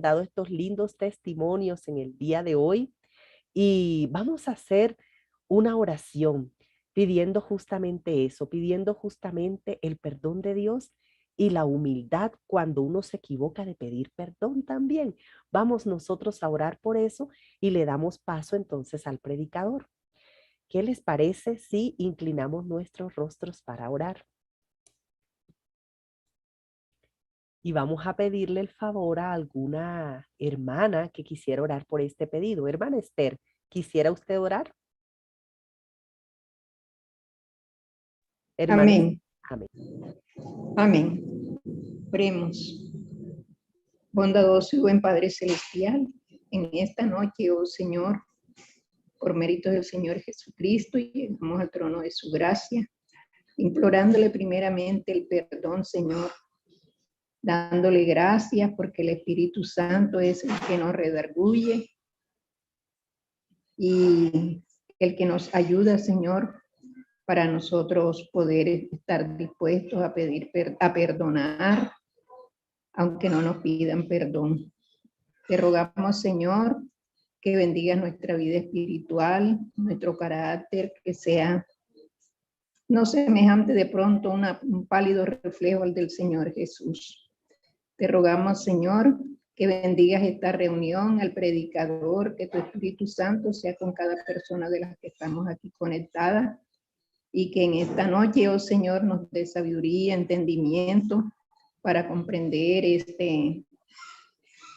dado estos lindos testimonios en el día de hoy y vamos a hacer una oración pidiendo justamente eso, pidiendo justamente el perdón de Dios y la humildad cuando uno se equivoca de pedir perdón también. Vamos nosotros a orar por eso y le damos paso entonces al predicador. ¿Qué les parece si inclinamos nuestros rostros para orar? Y vamos a pedirle el favor a alguna hermana que quisiera orar por este pedido. Hermana Esther, ¿quisiera usted orar? Hermana Esther, Amén. amén. Amén. Oremos. Bondadoso y buen Padre Celestial, en esta noche, oh Señor, por mérito del Señor Jesucristo, llegamos al trono de su gracia, implorándole primeramente el perdón, Señor, dándole gracias porque el Espíritu Santo es el que nos redarguye y el que nos ayuda, Señor, para nosotros poder estar dispuestos a perdonar, aunque no nos pidan perdón. Te rogamos, Señor, que bendiga nuestra vida espiritual, nuestro carácter, que sea no semejante de pronto un pálido reflejo al del Señor Jesús. Te rogamos, Señor, que bendigas esta reunión, al predicador, que tu Espíritu Santo sea con cada persona de las que estamos aquí conectadas y que en esta noche, oh Señor, nos dé sabiduría, entendimiento para comprender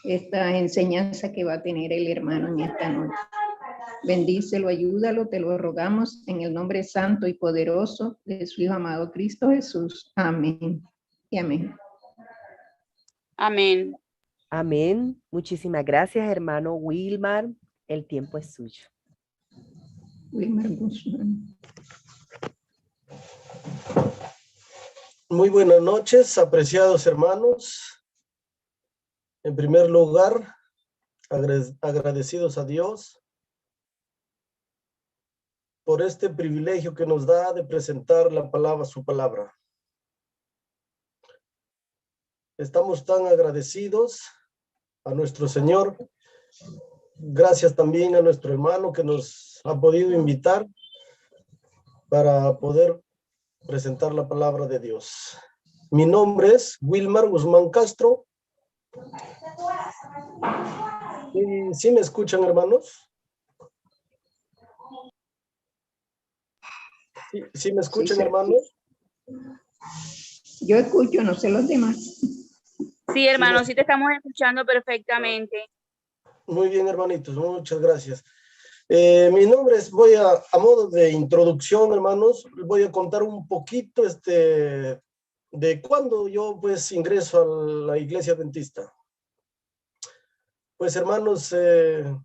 esta enseñanza que va a tener el hermano en esta noche. Bendícelo, ayúdalo, te lo rogamos en el nombre santo y poderoso de su Hijo amado Cristo Jesús. Amén y amén. Amén. Amén. Muchísimas gracias, hermano Wilmar. El tiempo es suyo. Wilmar Guzmán. Muy buenas noches, apreciados hermanos. En primer lugar, agradecidos a Dios por este privilegio que nos da de presentar la palabra, su palabra. Estamos tan agradecidos a nuestro Señor. Gracias también a nuestro hermano que nos ha podido invitar para poder presentar la palabra de Dios. Mi nombre es Wilmar Guzmán Castro. ¿Sí me escuchan, hermanos? ¿Sí me escuchan, Sí, hermanos? Yo escucho, no sé los demás. Sí, hermano, sí te estamos escuchando perfectamente. Muy bien, hermanitos, muchas gracias. Mi nombre es, a modo de introducción, hermanos, voy a contar un poquito de cuando yo pues ingreso a la iglesia adventista. Pues hermanos, en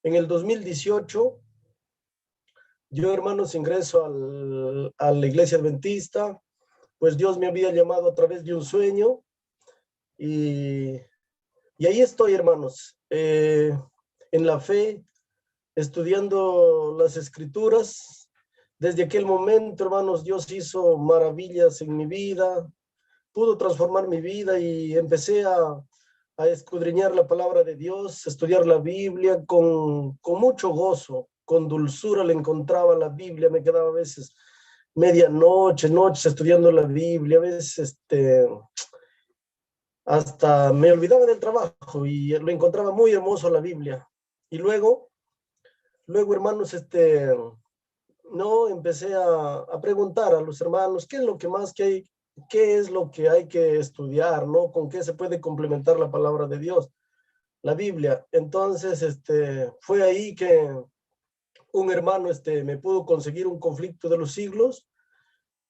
el 2018, yo hermanos ingreso a la iglesia adventista, pues Dios me había llamado a través de un sueño y ahí estoy, hermanos, en la fe, estudiando las escrituras. Desde aquel momento, hermanos, Dios hizo maravillas en mi vida, pudo transformar mi vida y empecé a escudriñar la palabra de Dios, estudiar la Biblia con mucho gozo, con dulzura le encontraba la Biblia, me quedaba a veces medianoche, noches estudiando la Biblia, a veces hasta me olvidaba del trabajo y lo encontraba muy hermoso la Biblia. Y luego hermanos, no, empecé a preguntar a los hermanos, ¿qué es lo que más que hay? ¿Qué es lo que hay que estudiar, no? ¿Con qué se puede complementar la palabra de Dios? La Biblia. Entonces, fue ahí que un hermano, me pudo conseguir Un conflicto de los siglos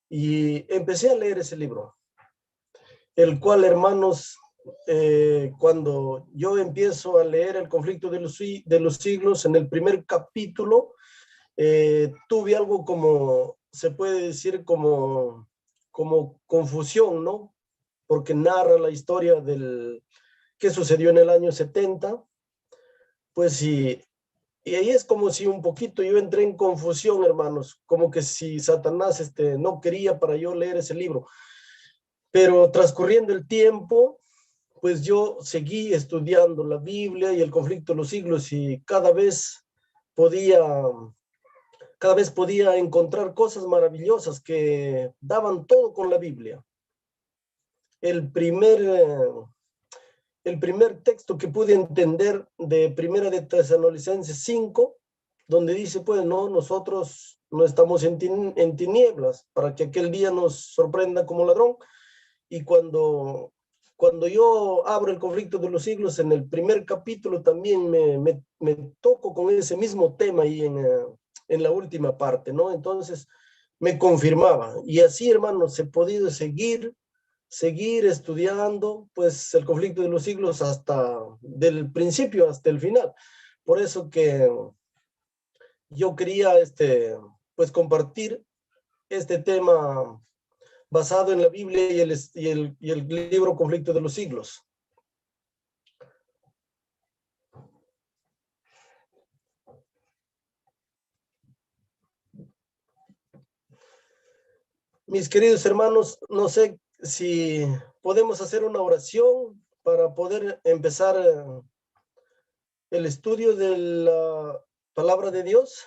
y empecé a leer ese libro, el cual, hermanos, cuando yo empiezo a leer El conflicto de los siglos, en el primer capítulo, tuve algo como, se puede decir como confusión, ¿no? Porque narra la historia del que sucedió en el año 70, pues y ahí es como si un poquito yo entré en confusión, hermanos, como que si Satanás no quería para yo leer ese libro. Pero transcurriendo el tiempo, pues yo seguí estudiando la Biblia y el conflicto de los siglos y cada vez podía encontrar cosas maravillosas que daban todo con la Biblia. El primer texto que pude entender de Primera de Tesalonicenses 5, donde dice, pues no, nosotros no estamos en tinieblas para que aquel día nos sorprenda como ladrón. Y cuando yo abro el conflicto de los siglos, en el primer capítulo también me toco con ese mismo tema y en la última parte, ¿no? Entonces me confirmaba. Y así, hermanos, he podido seguir estudiando, pues, el conflicto de los siglos del principio hasta el final. Por eso que yo quería, pues, compartir este tema basado en la Biblia y el libro Conflicto de los Siglos. Mis queridos hermanos, no sé si podemos hacer una oración para poder empezar el estudio de la palabra de Dios.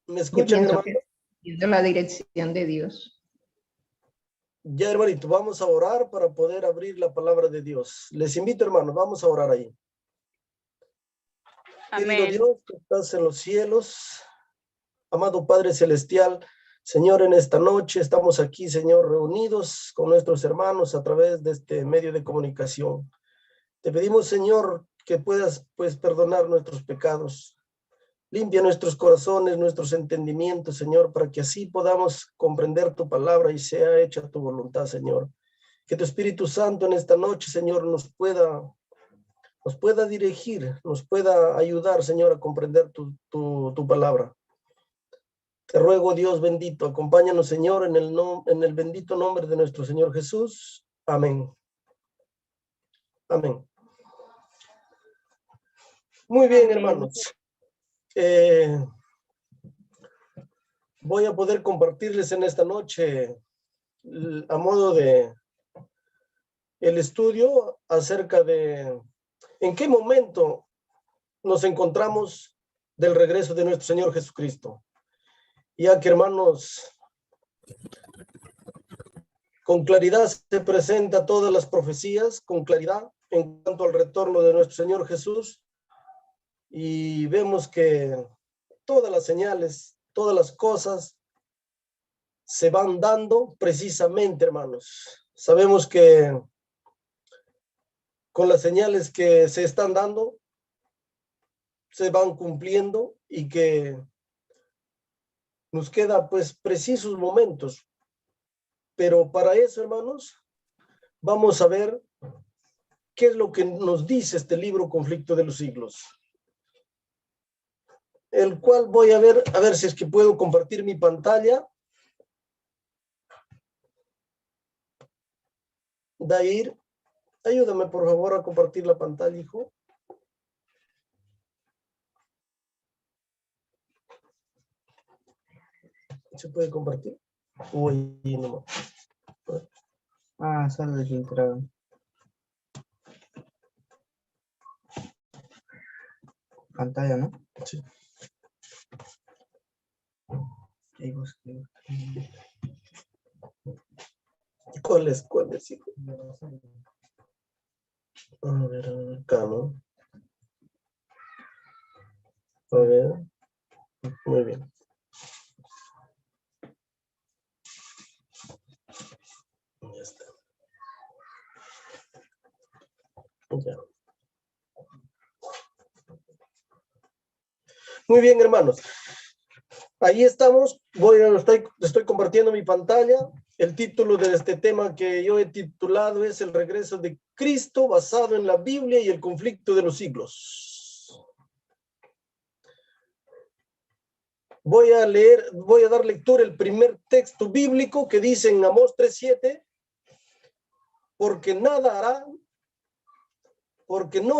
¿Me escuchan, hermano? Pidiendo la dirección de Dios. Ya, hermanito, vamos a orar para poder abrir la palabra de Dios. Les invito, hermanos, vamos a orar ahí. Querido Amén. Dios, que estás en los cielos, amado Padre Celestial, Señor, en esta noche estamos aquí, Señor, reunidos con nuestros hermanos a través de este medio de comunicación. Te pedimos, Señor, que puedas, pues, perdonar nuestros pecados. Limpia nuestros corazones, nuestros entendimientos, Señor, para que así podamos comprender tu palabra y sea hecha tu voluntad, Señor. Que tu Espíritu Santo en esta noche, Señor, nos pueda dirigir, nos pueda ayudar, Señor, a comprender tu palabra. Te ruego, Dios bendito, acompáñanos, Señor, en el bendito nombre de nuestro Señor Jesús. Amén. Amén. Muy bien, Amén. hermanos. Voy a poder compartirles en esta noche, a modo de el estudio, acerca de en qué momento nos encontramos del regreso de nuestro Señor Jesucristo. Ya que, hermanos, con claridad se presenta todas las profecías, con claridad en cuanto al retorno de nuestro Señor Jesús, y vemos que todas las señales, todas las cosas se van dando precisamente, hermanos. Sabemos que con las señales que se están dando, se van cumpliendo y que nos queda, pues, precisos momentos. Pero para eso, hermanos, vamos a ver qué es lo que nos dice este libro Conflicto de los Siglos, el cual voy a ver si es que puedo compartir mi pantalla. Dair, ayúdame por favor a compartir la pantalla, hijo. ¿Se puede compartir? Uy, no. Solo desfiltrado. Pantalla, ¿no? Sí. ¿Cuál es, hijo? A ver, acá, ¿no? A ver. Muy bien. Ya está. Ya. Muy bien, hermanos. Ahí estamos. Estoy compartiendo mi pantalla. El título de este tema que yo he titulado es El regreso de Cristo basado en la Biblia y el conflicto de los siglos. Voy a dar lectura el primer texto bíblico que dice en Amós 3:7, porque no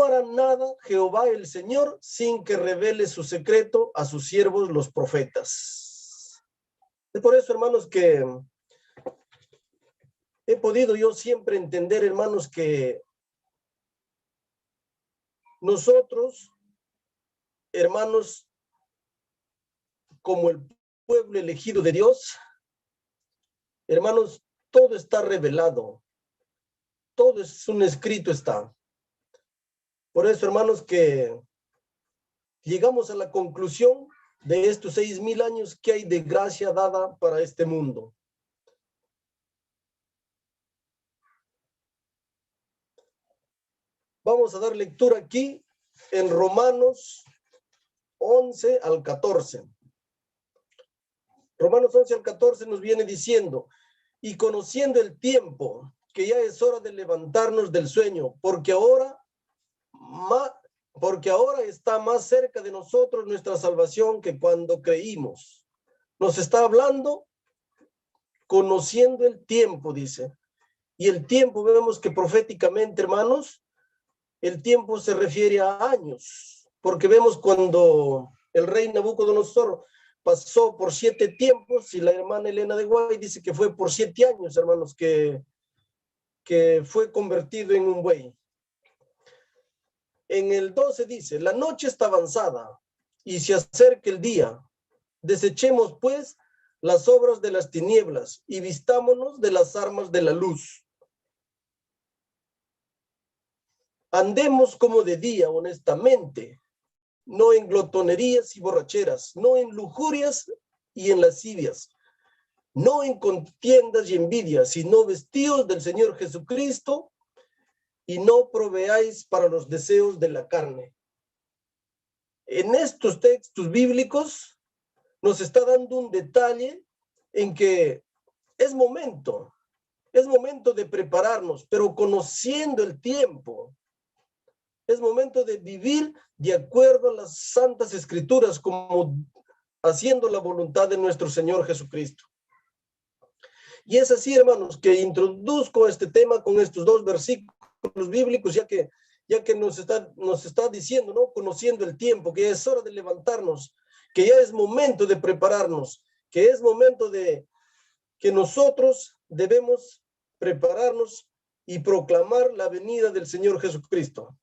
hará nada Jehová el Señor sin que revele su secreto a sus siervos los profetas. Es por eso, hermanos, que he podido yo siempre entender, hermanos, que nosotros, hermanos, como el pueblo elegido de Dios, hermanos, todo está revelado, todo es un escrito está. Por eso, hermanos, que llegamos a la conclusión de estos 6,000 años que hay de gracia dada para este mundo. Vamos a dar lectura aquí en Romanos 11 al 14. Romanos 11 al 14 nos viene diciendo, y conociendo el tiempo, que ya es hora de levantarnos del sueño, porque ahora está más cerca de nosotros nuestra salvación que cuando creímos. Nos está hablando conociendo el tiempo, dice. Y el tiempo, vemos que proféticamente, hermanos, el tiempo se refiere a años, porque vemos cuando el rey Nabucodonosor pasó por 7 tiempos, y la hermana Elena de Guay dice que fue por 7 años, hermanos, que fue convertido en un buey. En el 12 dice, la noche está avanzada y se acerca el día. Desechemos pues las obras de las tinieblas y vistámonos de las armas de la luz. Andemos como de día honestamente, no en glotonerías y borracheras, no en lujurias y en lascivias, no en contiendas y envidias, sino vestidos del Señor Jesucristo, y no proveáis para los deseos de la carne. En estos textos bíblicos nos está dando un detalle en que es momento de prepararnos, pero conociendo el tiempo. Es momento de vivir de acuerdo a las santas escrituras, como haciendo la voluntad de nuestro Señor Jesucristo. Y es así, hermanos, que introduzco este tema con estos 2 versículos bíblicos, ya que nos está diciendo, ¿no? Conociendo el tiempo, que es hora de levantarnos, que ya es momento de prepararnos, que es momento de que nosotros debemos prepararnos y proclamar la venida del Señor Jesucristo.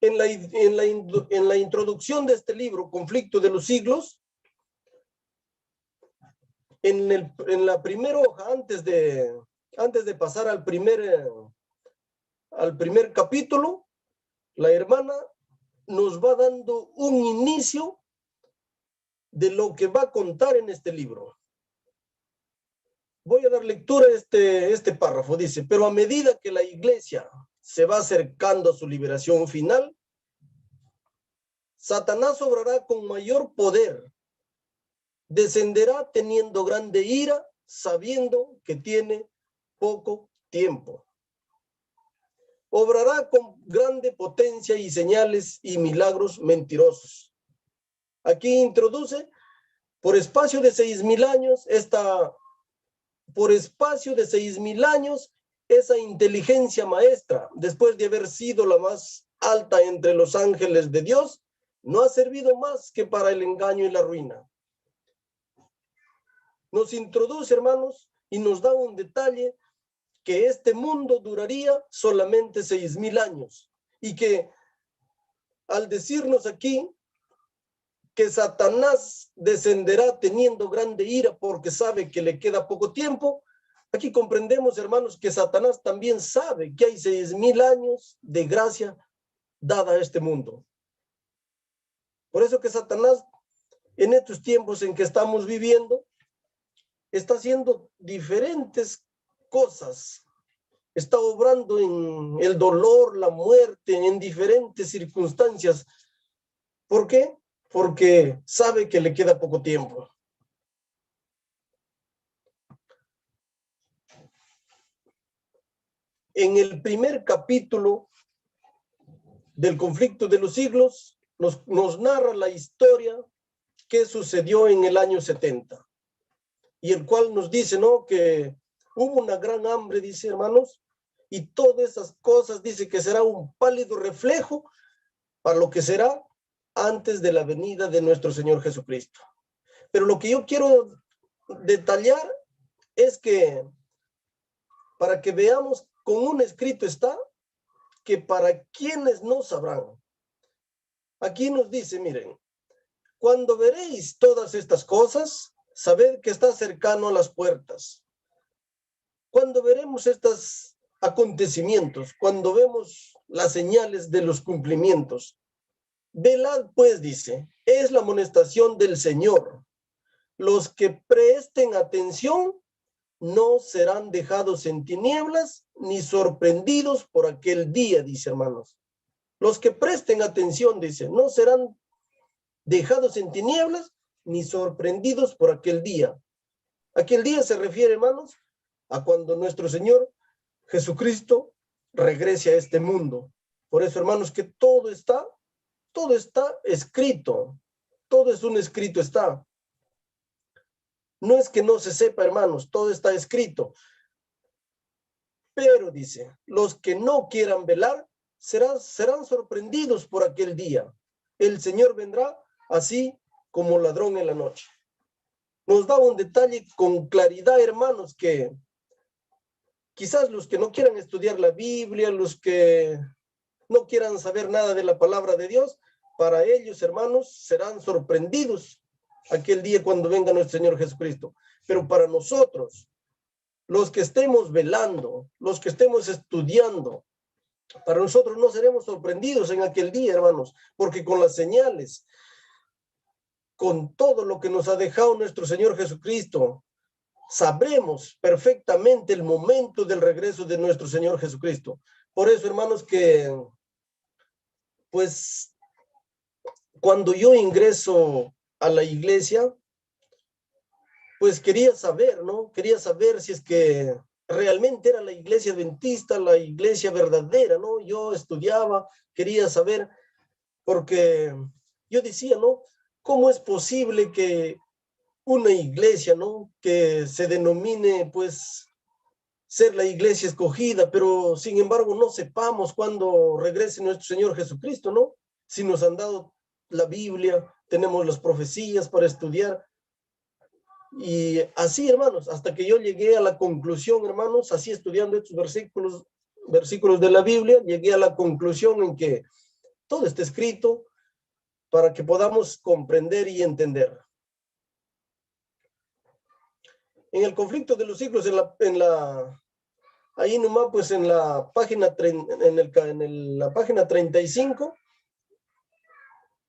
En la introducción de este libro, Conflicto de los Siglos, en la primera hoja, antes de pasar al primer capítulo, la hermana nos va dando un inicio de lo que va a contar en este libro. Voy a dar lectura a este párrafo. Dice, pero a medida que la iglesia se va acercando a su liberación final, Satanás obrará con mayor poder, descenderá teniendo grande ira, sabiendo que tiene poco tiempo. Obrará con grande potencia y señales y milagros mentirosos. Aquí introduce por espacio de 6,000 años esa inteligencia maestra, después de haber sido la más alta entre los ángeles de Dios, no ha servido más que para el engaño y la ruina. Nos introduce, hermanos, y nos da un detalle que este mundo duraría solamente 6,000 años, y que al decirnos aquí que Satanás descenderá teniendo grande ira porque sabe que le queda poco tiempo, aquí comprendemos, hermanos, que Satanás también sabe que hay 6,000 años de gracia dada a este mundo. Por eso que Satanás, en estos tiempos en que estamos viviendo, está haciendo diferentes cosas. Está obrando en el dolor, la muerte, en diferentes circunstancias. ¿Por qué? Porque sabe que le queda poco tiempo. En el primer capítulo del Conflicto de los Siglos, nos narra la historia que sucedió en el año 70. Y el cual nos dice, ¿no?, que hubo una gran hambre, dice, hermanos, y todas esas cosas, dice que será un pálido reflejo para lo que será antes de la venida de nuestro Señor Jesucristo. Pero lo que yo quiero detallar es que para que veamos con un escrito está que para quienes no sabrán. Aquí nos dice, miren, cuando veréis todas estas cosas, sabed que está cercano a las puertas. Cuando veremos estos acontecimientos, cuando vemos las señales de los cumplimientos, velad pues, dice, es la amonestación del Señor. Los que presten atención no serán dejados en tinieblas ni sorprendidos por aquel día, dice, hermanos. Los que presten atención, dice, no serán dejados en tinieblas ni sorprendidos por aquel día. Aquel día se refiere, hermanos, a cuando nuestro Señor Jesucristo regrese a este mundo. Por eso, hermanos, que todo está escrito. Todo es un escrito está. No es que no se sepa, hermanos, todo está escrito. Pero, dice, los que no quieran velar serán sorprendidos por aquel día. El Señor vendrá así como ladrón en la noche. Nos da un detalle con claridad, hermanos, que quizás los que no quieran estudiar la Biblia, los que no quieran saber nada de la palabra de Dios, para ellos, hermanos, serán sorprendidos aquel día cuando venga nuestro Señor Jesucristo. Pero para nosotros, los que estemos velando, los que estemos estudiando, para nosotros no seremos sorprendidos en aquel día, hermanos, porque con las señales, con todo lo que nos ha dejado nuestro Señor Jesucristo, sabremos perfectamente el momento del regreso de nuestro Señor Jesucristo. Por eso, hermanos, que pues cuando yo ingreso a la iglesia, pues quería saber, ¿no? Quería saber si es que realmente era la iglesia adventista, la iglesia verdadera, ¿no? Yo estudiaba, quería saber, porque yo decía, ¿no? ¿Cómo es posible que una iglesia, ¿no? Que se denomine, pues, ser la iglesia escogida, pero sin embargo no sepamos cuándo regrese nuestro Señor Jesucristo, ¿no? Si nos han dado la Biblia, tenemos las profecías para estudiar. Y así, hermanos, hasta que yo llegué a la conclusión, hermanos, así estudiando estos versículos de la Biblia, llegué a la conclusión en que todo está escrito para que podamos comprender y entender. En el conflicto de los siglos, ahí nomás, pues en la página, la página 35,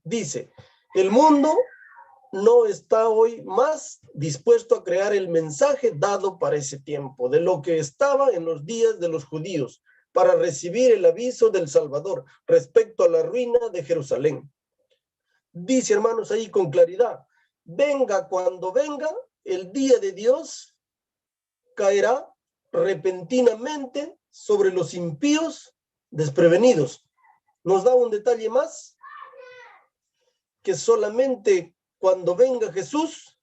dice, el mundo no está hoy más dispuesto a crear el mensaje dado para ese tiempo, de lo que estaba en los días de los judíos, para recibir el aviso del Salvador respecto a la ruina de Jerusalén. Dice, hermanos, ahí con claridad, venga cuando venga, el día de Dios caerá repentinamente sobre los impíos desprevenidos. Nos da un detalle más, que solamente cuando venga Jesús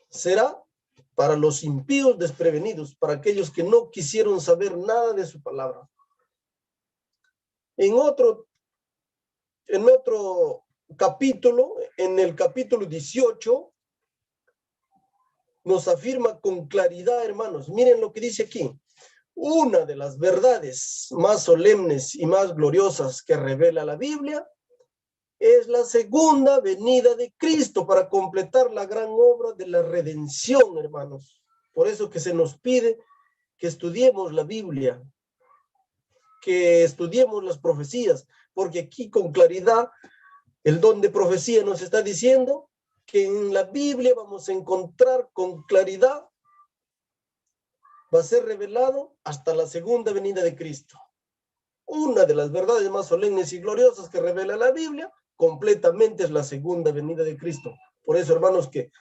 será para los impíos desprevenidos, para aquellos que no quisieron saber nada de su palabra. En otro capítulo, en el capítulo 18, nos afirma con claridad, hermanos, miren lo que dice aquí. Una de las verdades más solemnes y más gloriosas que revela la Biblia es la segunda venida de Cristo para completar la gran obra de la redención, hermanos. Por eso que se nos pide que estudiemos la Biblia, que estudiemos las profecías, porque aquí con claridad el don de profecía nos está diciendo que en la Biblia vamos a encontrar con claridad, va a ser revelado hasta la segunda venida de Cristo. Una de las verdades más solemnes y gloriosas que revela la Biblia completamente es la segunda venida de Cristo. Por eso, hermanos, que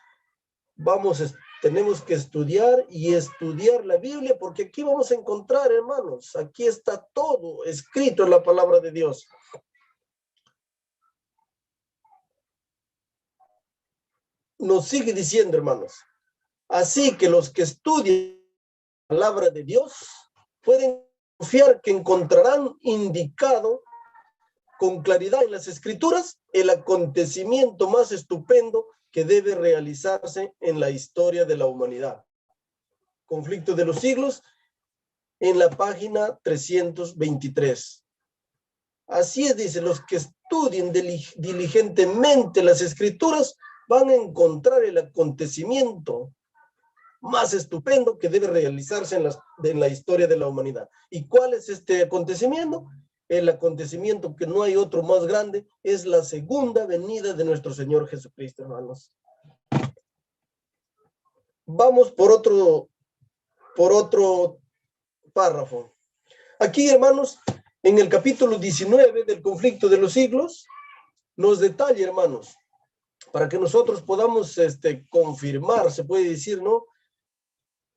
tenemos que estudiar y estudiar la Biblia, porque aquí vamos a encontrar, hermanos, aquí está todo escrito en la palabra de Dios. Nos sigue diciendo, hermanos, así que los que estudian la palabra de Dios pueden confiar que encontrarán indicado con claridad en las Escrituras el acontecimiento más estupendo que debe realizarse en la historia de la humanidad. Conflicto de los siglos, en la página 323. Así es, dice, los que estudien diligentemente las escrituras van a encontrar el acontecimiento más estupendo que debe realizarse en la historia de la humanidad. ¿Y cuál es este acontecimiento? El acontecimiento que no hay otro más grande es la segunda venida de nuestro Señor Jesucristo, hermanos. Vamos por otro párrafo. Aquí, hermanos, en el capítulo 19 del conflicto de los siglos, nos detalla, hermanos, para que nosotros podamos confirmar, se puede decir, ¿no?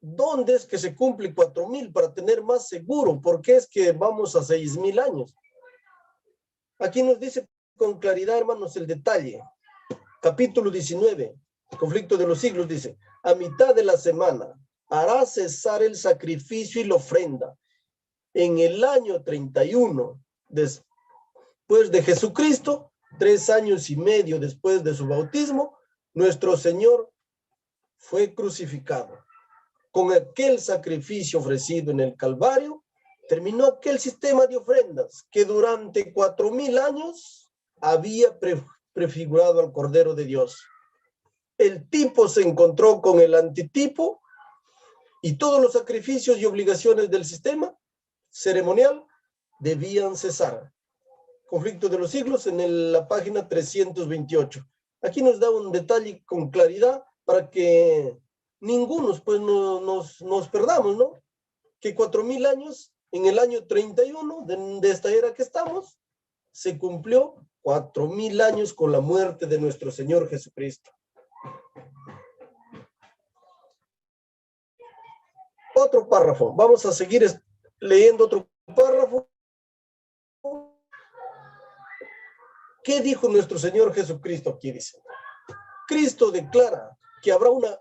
¿Dónde es que se cumple 4000 para tener más seguro? ¿Por qué es que vamos a 6000 años? Aquí nos dice con claridad, hermanos, el detalle. Capítulo 19, conflicto de los siglos, dice: a mitad de la semana hará cesar el sacrificio y la ofrenda. En el año 31, después de Jesucristo, 3 años y medio después de su bautismo, nuestro Señor fue crucificado. Con aquel sacrificio ofrecido en el Calvario, terminó aquel sistema de ofrendas que durante 4000 años había prefigurado al Cordero de Dios. El tipo se encontró con el antitipo y todos los sacrificios y obligaciones del sistema ceremonial debían cesar. Conflicto de los siglos en la página 328. Aquí nos da un detalle con claridad para que ninguno pues nos perdamos, ¿no? Que 4000 años, en el año 31 de esta era que estamos, se cumplió 4000 años con la muerte de nuestro Señor Jesucristo. Otro párrafo. Vamos a seguir leyendo otro párrafo. ¿Qué dijo nuestro Señor Jesucristo aquí? Dice: Cristo declara que habrá una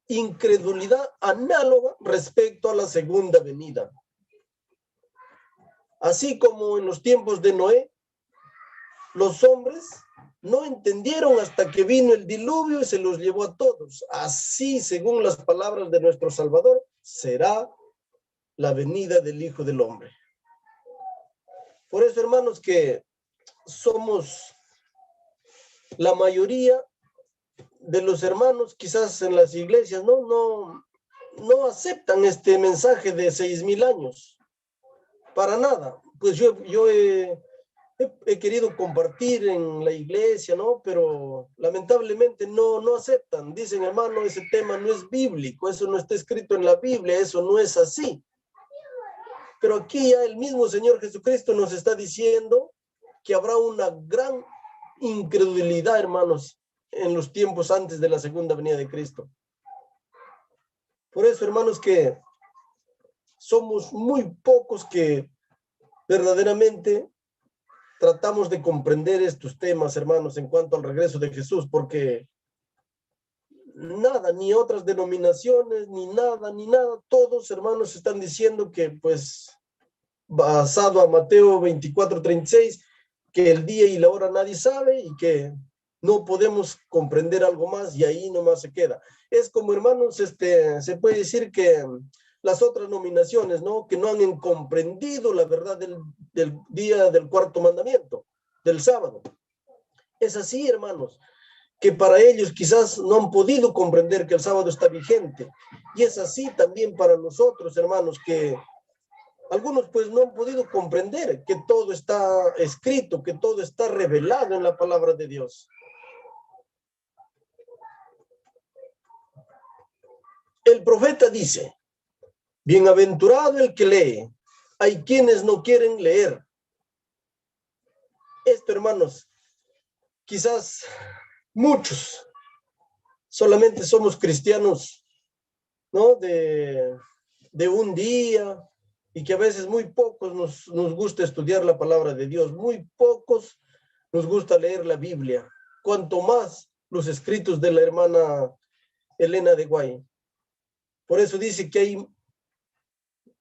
incredulidad análoga respecto a la segunda venida. Así como en los tiempos de Noé, los hombres no entendieron hasta que vino el diluvio y se los llevó a todos. Así, según las palabras de nuestro Salvador, será la venida del Hijo del Hombre. Por eso, hermanos, que somos la mayoría de los hermanos, quizás en las iglesias, no aceptan este mensaje de 6000 años. Para nada. Pues yo he querido compartir en la iglesia, ¿no? Pero lamentablemente no aceptan. Dicen: hermano, ese tema no es bíblico, eso no está escrito en la Biblia, eso no es así. Pero aquí ya el mismo Señor Jesucristo nos está diciendo que habrá una gran incredulidad, hermanos, en los tiempos antes de la segunda venida de Cristo. Por eso, hermanos, que somos muy pocos que verdaderamente tratamos de comprender estos temas, hermanos, en cuanto al regreso de Jesús, porque nada, ni otras denominaciones, ni nada, todos, hermanos, están diciendo que, pues, basado a Mateo 24:36, que el día y la hora nadie sabe y que no podemos comprender algo más, y ahí nomás se queda. Es como, hermanos, se puede decir que las otras denominaciones, ¿no? Que no han comprendido la verdad del día del cuarto mandamiento, del sábado. Es así, hermanos, que para ellos quizás no han podido comprender que el sábado está vigente. Y es así también para nosotros, hermanos, que algunos pues no han podido comprender que todo está escrito, que todo está revelado en la palabra de Dios. El profeta dice: bienaventurado el que lee. Hay quienes no quieren leer. Esto, hermanos, quizás muchos solamente somos cristianos, ¿no? De un día, y que a veces muy pocos nos gusta estudiar la palabra de Dios, muy pocos nos gusta leer la Biblia, cuanto más los escritos de la hermana Elena de White. Por eso dice que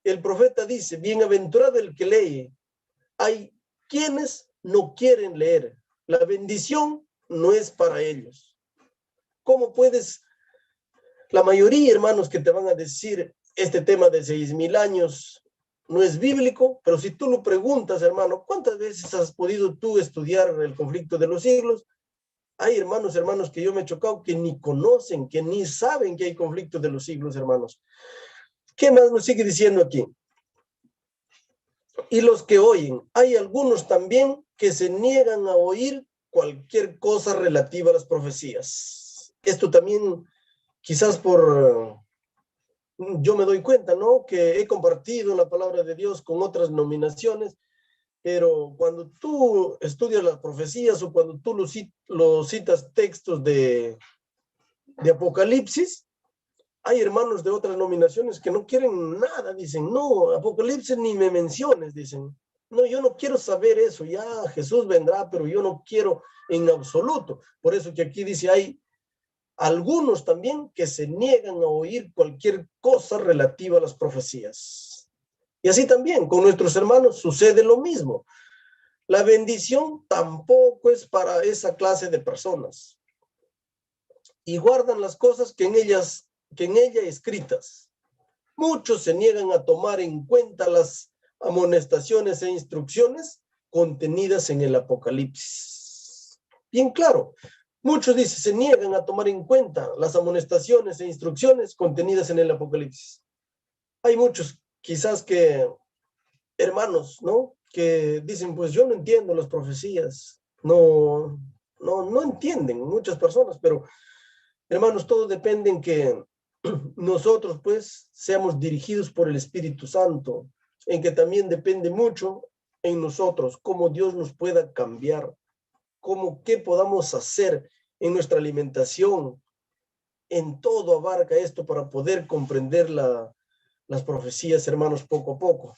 el profeta dice: bienaventurado el que lee. Hay quienes no quieren leer. La bendición no es para ellos. ¿Cómo puedes? La mayoría, hermanos, que te van a decir este tema de 6,000 años no es bíblico, pero si tú lo preguntas, hermano, ¿cuántas veces has podido tú estudiar el conflicto de los siglos? Hay hermanos que yo me he chocado que ni conocen, que ni saben que hay conflicto de los siglos, hermanos. ¿Qué más nos sigue diciendo aquí? Y los que oyen, hay algunos también que se niegan a oír cualquier cosa relativa a las profecías. Esto también, quizás yo me doy cuenta, ¿no? Que he compartido la palabra de Dios con otras nominaciones, pero cuando tú estudias las profecías o cuando tú lo citas textos de Apocalipsis, hay hermanos de otras nominaciones que no quieren nada, dicen, no, Apocalipsis ni me menciones, dicen. No, yo no quiero saber eso, ya Jesús vendrá, pero yo no quiero en absoluto. Por eso que aquí dice, hay algunos también que se niegan a oír cualquier cosa relativa a las profecías. Y así también con nuestros hermanos sucede lo mismo. La bendición tampoco es para esa clase de personas. Y guardan las cosas que en ella escritas. Muchos se niegan a tomar en cuenta las amonestaciones e instrucciones contenidas en el Apocalipsis. Bien claro, muchos dicen, se niegan a tomar en cuenta las amonestaciones e instrucciones contenidas en el Apocalipsis. Hay muchos, quizás que, hermanos, ¿no? Que dicen, pues yo no entiendo las profecías. No entienden muchas personas, pero hermanos, todo depende en que nosotros pues seamos dirigidos por el Espíritu Santo, en que también depende mucho en nosotros cómo Dios nos pueda cambiar, qué podamos hacer en nuestra alimentación. En todo abarca esto para poder comprender las profecías, hermanos, poco a poco.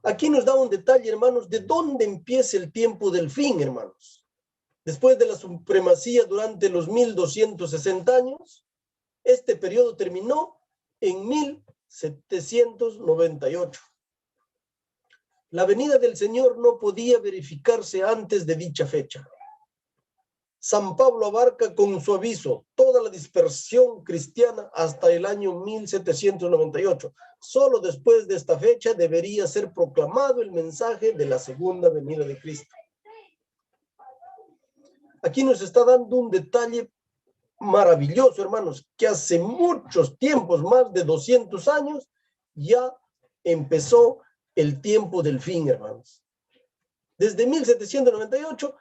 Aquí nos da un detalle, hermanos, de dónde empieza el tiempo del fin, hermanos. Después de la supremacía durante los 1260 años, este periodo terminó en 1798. La venida del Señor no podía verificarse antes de dicha fecha. San Pablo abarca con su aviso toda la dispersión cristiana hasta el año 1798. Solo después de esta fecha debería ser proclamado el mensaje de la segunda venida de Cristo. Aquí nos está dando un detalle maravilloso, hermanos, que hace muchos tiempos, más de 200 años, ya empezó el tiempo del fin, hermanos. Desde 1798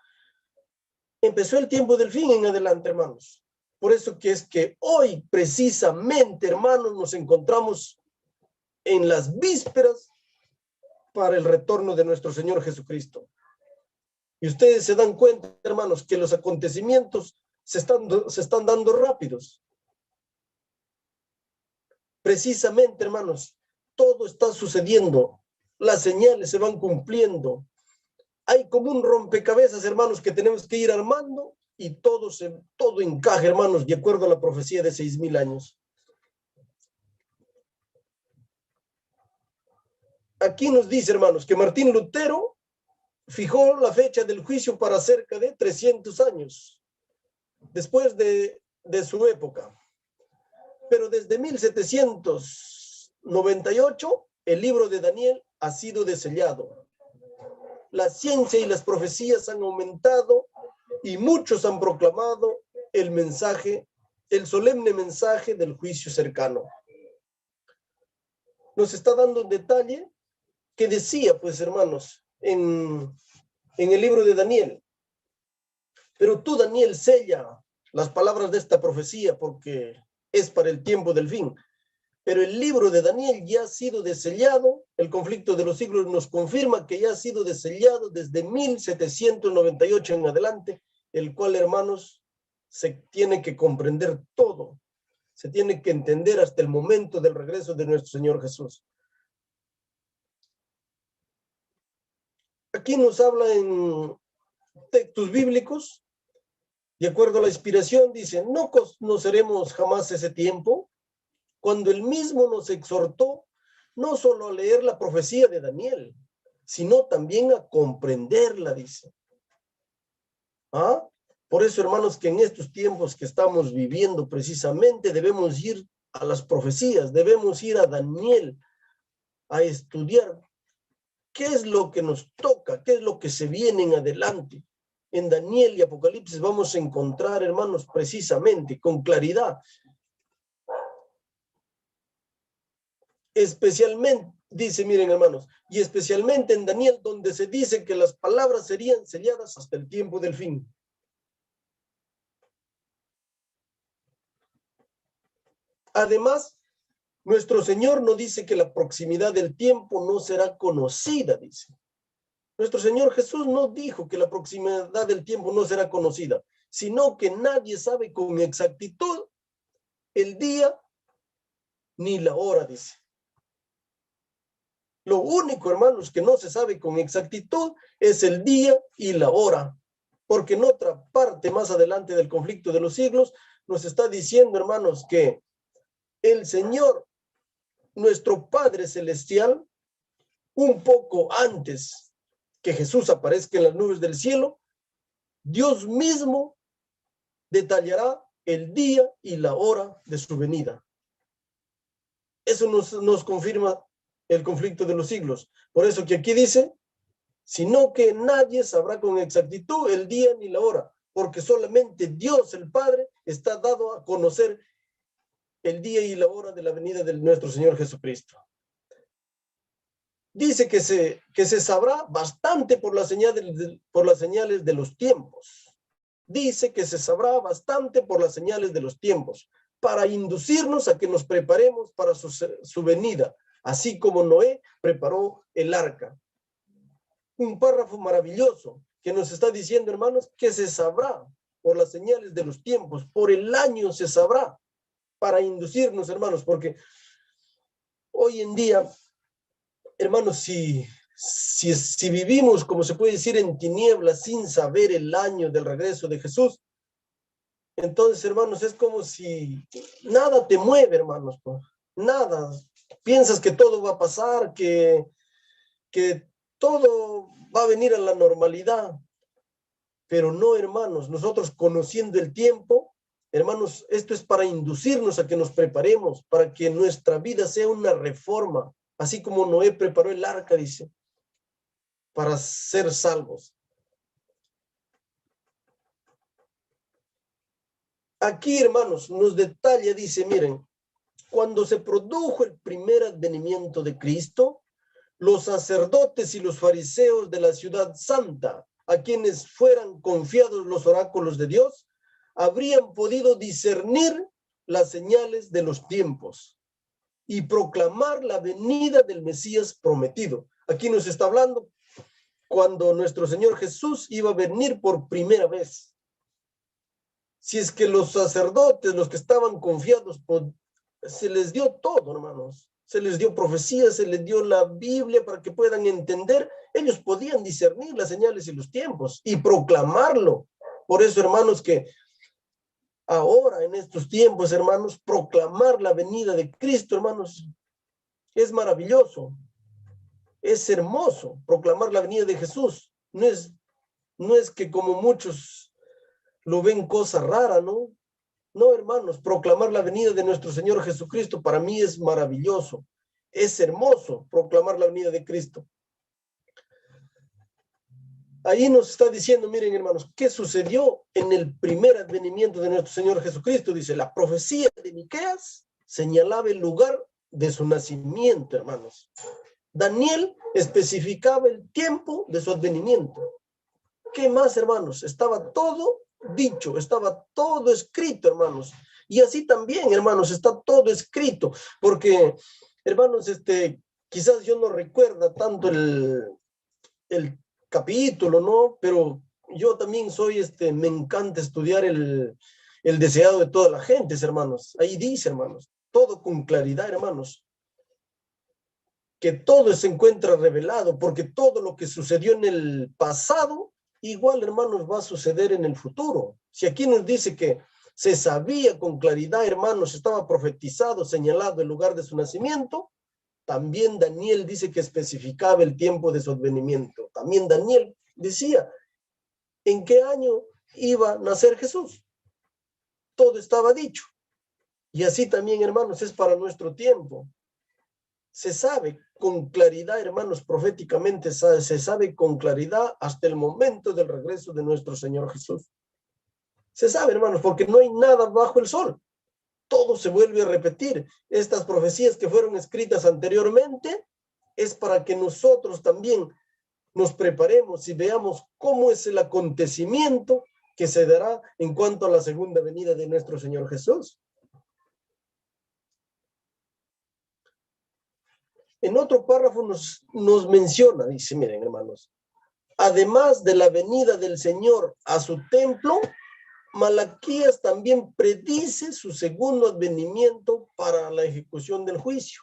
empezó el tiempo del fin en adelante, hermanos. Por eso que es que hoy, precisamente, hermanos, nos encontramos en las vísperas para el retorno de nuestro Señor Jesucristo. Y ustedes se dan cuenta, hermanos, que los acontecimientos se están dando rápidos. Precisamente, hermanos, todo está sucediendo. Las señales se van cumpliendo. Hay como un rompecabezas, hermanos, que tenemos que ir armando y todo encaja, hermanos, de acuerdo a la profecía de 6,000 años. Aquí nos dice, hermanos, que Martín Lutero fijó la fecha del juicio para cerca de 300 años, después de su época. Pero desde 1798, el libro de Daniel ha sido desellado. La ciencia y las profecías han aumentado y muchos han proclamado el solemne mensaje del juicio cercano. Nos está dando un detalle que decía, pues, hermanos, en el libro de Daniel. Pero tú, Daniel, sella las palabras de esta profecía porque es para el tiempo del fin. Pero el libro de Daniel ya ha sido desellado. El conflicto de los siglos nos confirma que ya ha sido desellado desde 1798 en adelante, el cual, hermanos, se tiene que comprender todo. Se tiene que entender hasta el momento del regreso de nuestro Señor Jesús. Aquí nos habla en textos bíblicos, de acuerdo a la inspiración, dice, no conoceremos jamás ese tiempo, cuando él mismo nos exhortó no solo a leer la profecía de Daniel, sino también a comprenderla, dice. ¿Ah? Por eso, hermanos, que en estos tiempos que estamos viviendo precisamente debemos ir a las profecías, debemos ir a Daniel a estudiar qué es lo que nos toca, qué es lo que se viene en adelante. En Daniel y Apocalipsis vamos a encontrar, hermanos, precisamente, con claridad. Especialmente, dice, miren, hermanos, y especialmente en Daniel, donde se dice que las palabras serían selladas hasta el tiempo del fin. Además, nuestro Señor no dice que la proximidad del tiempo no será conocida, dice. Nuestro Señor Jesús no dijo que la proximidad del tiempo no será conocida, sino que nadie sabe con exactitud el día ni la hora, dice. Lo único, hermanos, que no se sabe con exactitud es el día y la hora, porque en otra parte más adelante del conflicto de los siglos nos está diciendo, hermanos, que el Señor, nuestro Padre Celestial, un poco antes que Jesús aparezca en las nubes del cielo, Dios mismo detallará el día y la hora de su venida. Eso nos confirma el conflicto de los siglos. Por eso que aquí dice, sino que nadie sabrá con exactitud el día ni la hora, porque solamente Dios el Padre está dado a conocer el día y la hora de la venida de nuestro Señor Jesucristo. Dice que se sabrá bastante por las señales de los tiempos. Dice que se sabrá bastante por las señales de los tiempos, para inducirnos a que nos preparemos para su venida, así como Noé preparó el arca. Un párrafo maravilloso que nos está diciendo, hermanos, que se sabrá por las señales de los tiempos, por el año se sabrá, para inducirnos, hermanos, porque hoy en día, hermanos, si vivimos, como se puede decir, en tinieblas sin saber el año del regreso de Jesús, entonces, hermanos, es como si nada te mueve, hermanos, pues, nada. Piensas que todo va a pasar, que todo va a venir a la normalidad, pero no, hermanos, nosotros conociendo el tiempo, hermanos, esto es para inducirnos a que nos preparemos, para que nuestra vida sea una reforma, así como Noé preparó el arca, dice, para ser salvos. Aquí, hermanos, nos detalla, dice, miren, cuando se produjo el primer advenimiento de Cristo, los sacerdotes y los fariseos de la ciudad santa, a quienes fueran confiados los oráculos de Dios, habrían podido discernir las señales de los tiempos y proclamar la venida del Mesías prometido. Aquí nos está hablando cuando nuestro Señor Jesús iba a venir por primera vez. Si es que los sacerdotes, los que estaban confiados, se les dio todo, hermanos. Se les dio profecía, se les dio la Biblia para que puedan entender. Ellos podían discernir las señales y los tiempos y proclamarlo. Por eso, hermanos, que ahora en estos tiempos, hermanos, proclamar la venida de Cristo, hermanos, es maravilloso. Es hermoso proclamar la venida de Jesús. No es que como muchos lo ven cosa rara, ¿no? No, hermanos, proclamar la venida de nuestro Señor Jesucristo para mí es maravilloso. Es hermoso proclamar la venida de Cristo. Ahí nos está diciendo, miren, hermanos, ¿qué sucedió en el primer advenimiento de nuestro Señor Jesucristo? Dice, la profecía de Miqueas señalaba el lugar de su nacimiento, hermanos. Daniel especificaba el tiempo de su advenimiento. ¿Qué más, hermanos? Estaba todo dicho, estaba todo escrito, hermanos. Y así también, hermanos, está todo escrito, porque, hermanos, quizás yo no recuerda tanto el capítulo, ¿no? Pero yo también me encanta estudiar el deseado de todas las gentes, hermanos. Ahí dice, hermanos, todo con claridad, hermanos, que todo se encuentra revelado, porque todo lo que sucedió en el pasado, igual, hermanos, va a suceder en el futuro. Si aquí nos dice que se sabía con claridad, hermanos, estaba profetizado, señalado el lugar de su nacimiento, también Daniel dice que especificaba el tiempo de su advenimiento. También Daniel decía en qué año iba a nacer Jesús. Todo estaba dicho. Y así también, hermanos, es para nuestro tiempo. Se sabe con claridad, hermanos, proféticamente se sabe con claridad hasta el momento del regreso de nuestro Señor Jesús. Se sabe, hermanos, porque no hay nada bajo el sol. Todo se vuelve a repetir. Estas profecías que fueron escritas anteriormente es para que nosotros también nos preparemos y veamos cómo es el acontecimiento que se dará en cuanto a la segunda venida de nuestro Señor Jesús. En otro párrafo nos menciona, dice, miren, hermanos, además de la venida del Señor a su templo, Malaquías también predice su segundo advenimiento para la ejecución del juicio.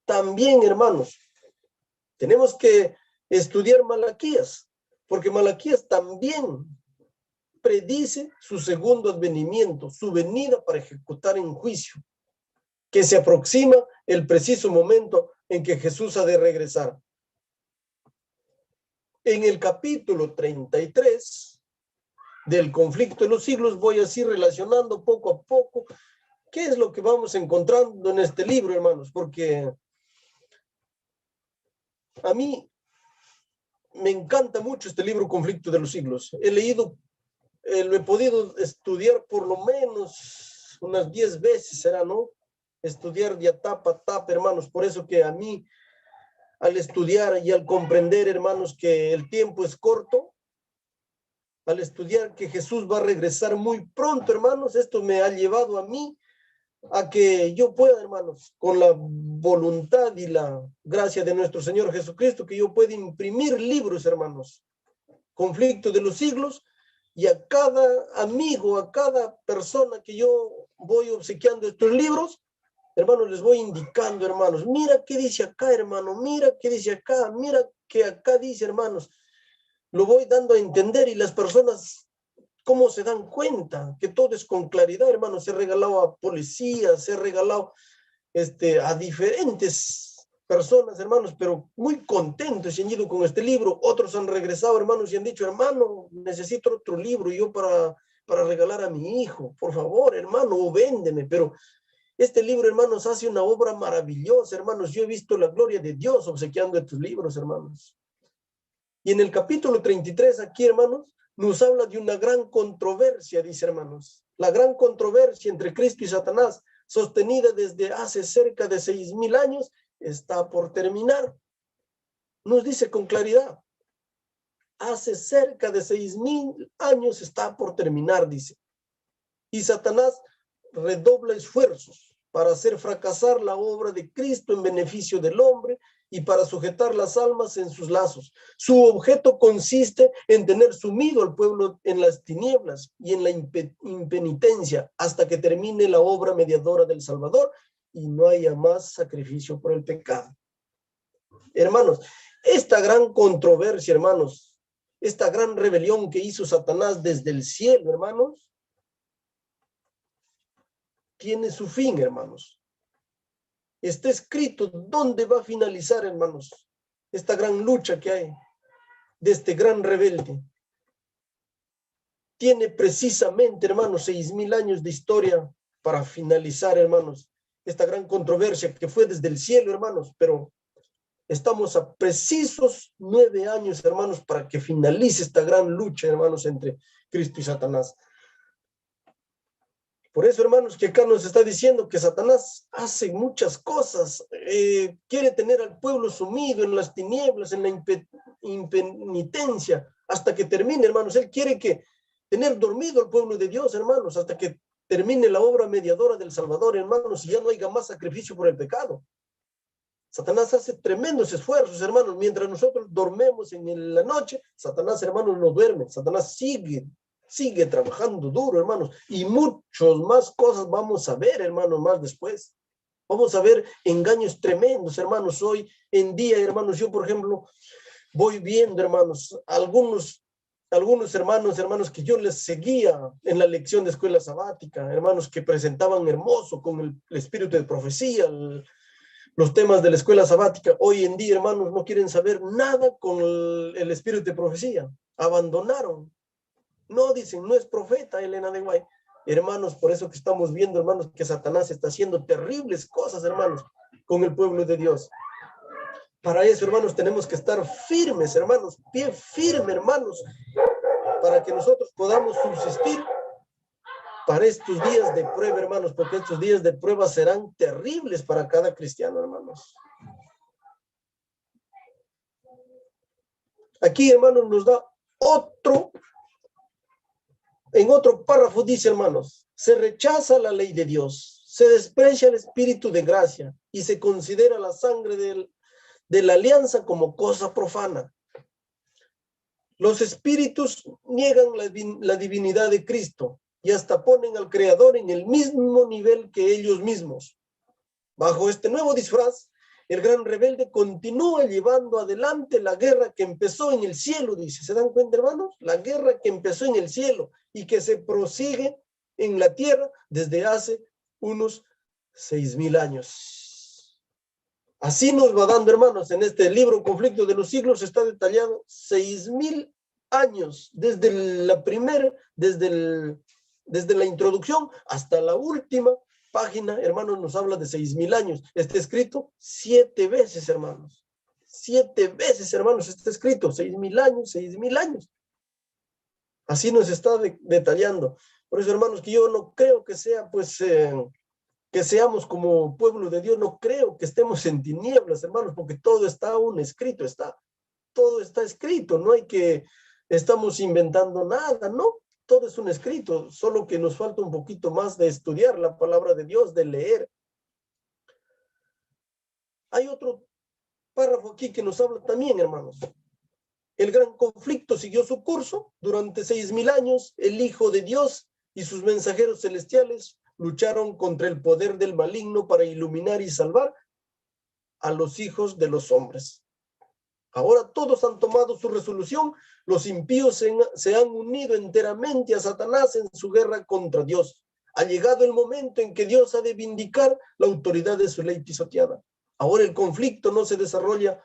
También, hermanos, tenemos que estudiar Malaquías, porque Malaquías también predice su segundo advenimiento, su venida para ejecutar en juicio, que se aproxima el preciso momento en que Jesús ha de regresar. En el capítulo 33 del conflicto de los siglos voy así relacionando poco a poco qué es lo que vamos encontrando en este libro, hermanos, porque a mí me encanta mucho este libro, Conflicto de los Siglos. He leído, lo he podido estudiar por lo menos unas 10 veces, será, ¿no? Estudiar de etapa a etapa, hermanos. Por eso que a mí, al estudiar y al comprender, hermanos, que el tiempo es corto, al estudiar que Jesús va a regresar muy pronto, hermanos, esto me ha llevado a mí a que yo pueda, hermanos, con la voluntad y la gracia de nuestro Señor Jesucristo, que yo pueda imprimir libros, hermanos, Conflicto de los Siglos, y a cada amigo, a cada persona que yo voy obsequiando estos libros, hermanos, les voy indicando, hermanos, mira qué dice acá, hermano, mira qué dice acá, mira que acá dice, hermanos, lo voy dando a entender y las personas, ¿cómo se dan cuenta? Que todo es con claridad, hermanos. Se ha regalado a policías, se ha regalado a diferentes personas, hermanos, pero muy contentos y han ido con este libro. Otros han regresado, hermanos, y han dicho, hermano, necesito otro libro yo para regalar a mi hijo. Por favor, hermano, o véndeme. Pero este libro, hermanos, hace una obra maravillosa, hermanos. Yo he visto la gloria de Dios obsequiando estos libros, hermanos. Y en el capítulo 33, aquí, hermanos, nos habla de una gran controversia, dice, hermanos. La gran controversia entre Cristo y Satanás, sostenida desde hace cerca de 6,000 años, está por terminar. Nos dice con claridad. Hace cerca de 6,000 años está por terminar, dice. Y Satanás redobla esfuerzos para hacer fracasar la obra de Cristo en beneficio del hombre y para sujetar las almas en sus lazos. Su objeto consiste en tener sumido al pueblo en las tinieblas y en la impenitencia hasta que termine la obra mediadora del Salvador y no haya más sacrificio por el pecado. Hermanos, esta gran controversia, hermanos, esta gran rebelión que hizo Satanás desde el cielo, hermanos, tiene su fin, hermanos. Está escrito dónde va a finalizar, hermanos, esta gran lucha que hay de este gran rebelde. Tiene precisamente, hermanos, 6,000 años de historia para finalizar, hermanos, esta gran controversia que fue desde el cielo, hermanos, pero estamos a precisos 9 años, hermanos, para que finalice esta gran lucha, hermanos, entre Cristo y Satanás. Por eso, hermanos, que acá nos está diciendo que Satanás hace muchas cosas, quiere tener al pueblo sumido en las tinieblas, en la impenitencia, hasta que termine, hermanos. Él quiere tener dormido al pueblo de Dios, hermanos, hasta que termine la obra mediadora del Salvador, hermanos, y ya no haya más sacrificio por el pecado. Satanás hace tremendos esfuerzos, hermanos. Mientras nosotros dormemos en la noche, Satanás, hermanos, no duerme. Satanás sigue trabajando duro, hermanos, y muchos más cosas vamos a ver, hermanos, más después. Vamos a ver engaños tremendos, hermanos. Hoy en día, hermanos, yo, por ejemplo, voy viendo, hermanos, algunos hermanos que yo les seguía en la lección de escuela sabática, hermanos que presentaban hermoso con el espíritu de profecía, los temas de la escuela sabática. Hoy en día, hermanos, no quieren saber nada con el espíritu de profecía. Abandonaron No, dicen, no es profeta Elena de White. Hermanos, por eso que estamos viendo, hermanos, que Satanás está haciendo terribles cosas, hermanos, con el pueblo de Dios. Para eso, hermanos, tenemos que estar firmes, hermanos, pie firme, hermanos, para que nosotros podamos subsistir para estos días de prueba, hermanos, porque estos días de prueba serán terribles para cada cristiano, hermanos. Aquí, hermanos, nos da en otro párrafo dice, hermanos, se rechaza la ley de Dios, se desprecia el espíritu de gracia y se considera la sangre de la alianza como cosa profana. Los espíritus niegan la divinidad de Cristo y hasta ponen al Creador en el mismo nivel que ellos mismos. Bajo este nuevo disfraz, el gran rebelde continúa llevando adelante la guerra que empezó en el cielo, dice. ¿Se dan cuenta, hermanos? La guerra que empezó en el cielo y que se prosigue en la tierra desde hace unos 6,000 años. Así nos va dando, hermanos, en este libro, Conflicto de los Siglos, está detallado 6,000 años, desde la introducción hasta la última página, hermanos, nos habla de 6,000 años. Está escrito 7 veces, hermanos. 7 veces, hermanos, está escrito 6,000 años, 6,000 años. Así nos está detallando. Por eso, hermanos, que yo no creo que sea, pues, que seamos como pueblo de Dios, no creo que estemos en tinieblas, hermanos, porque todo está aún escrito, todo está escrito, no hay que, estamos inventando nada, ¿no? Todo es un escrito, solo que nos falta un poquito más de estudiar la palabra de Dios, de leer. Hay otro párrafo aquí que nos habla también, hermanos. El gran conflicto siguió su curso. Durante 6,000 años, el Hijo de Dios y sus mensajeros celestiales lucharon contra el poder del maligno para iluminar y salvar a los hijos de los hombres. Ahora todos han tomado su resolución. Los impíos se han unido enteramente a Satanás en su guerra contra Dios. Ha llegado el momento en que Dios ha de vindicar la autoridad de su ley pisoteada. Ahora el conflicto no se desarrolla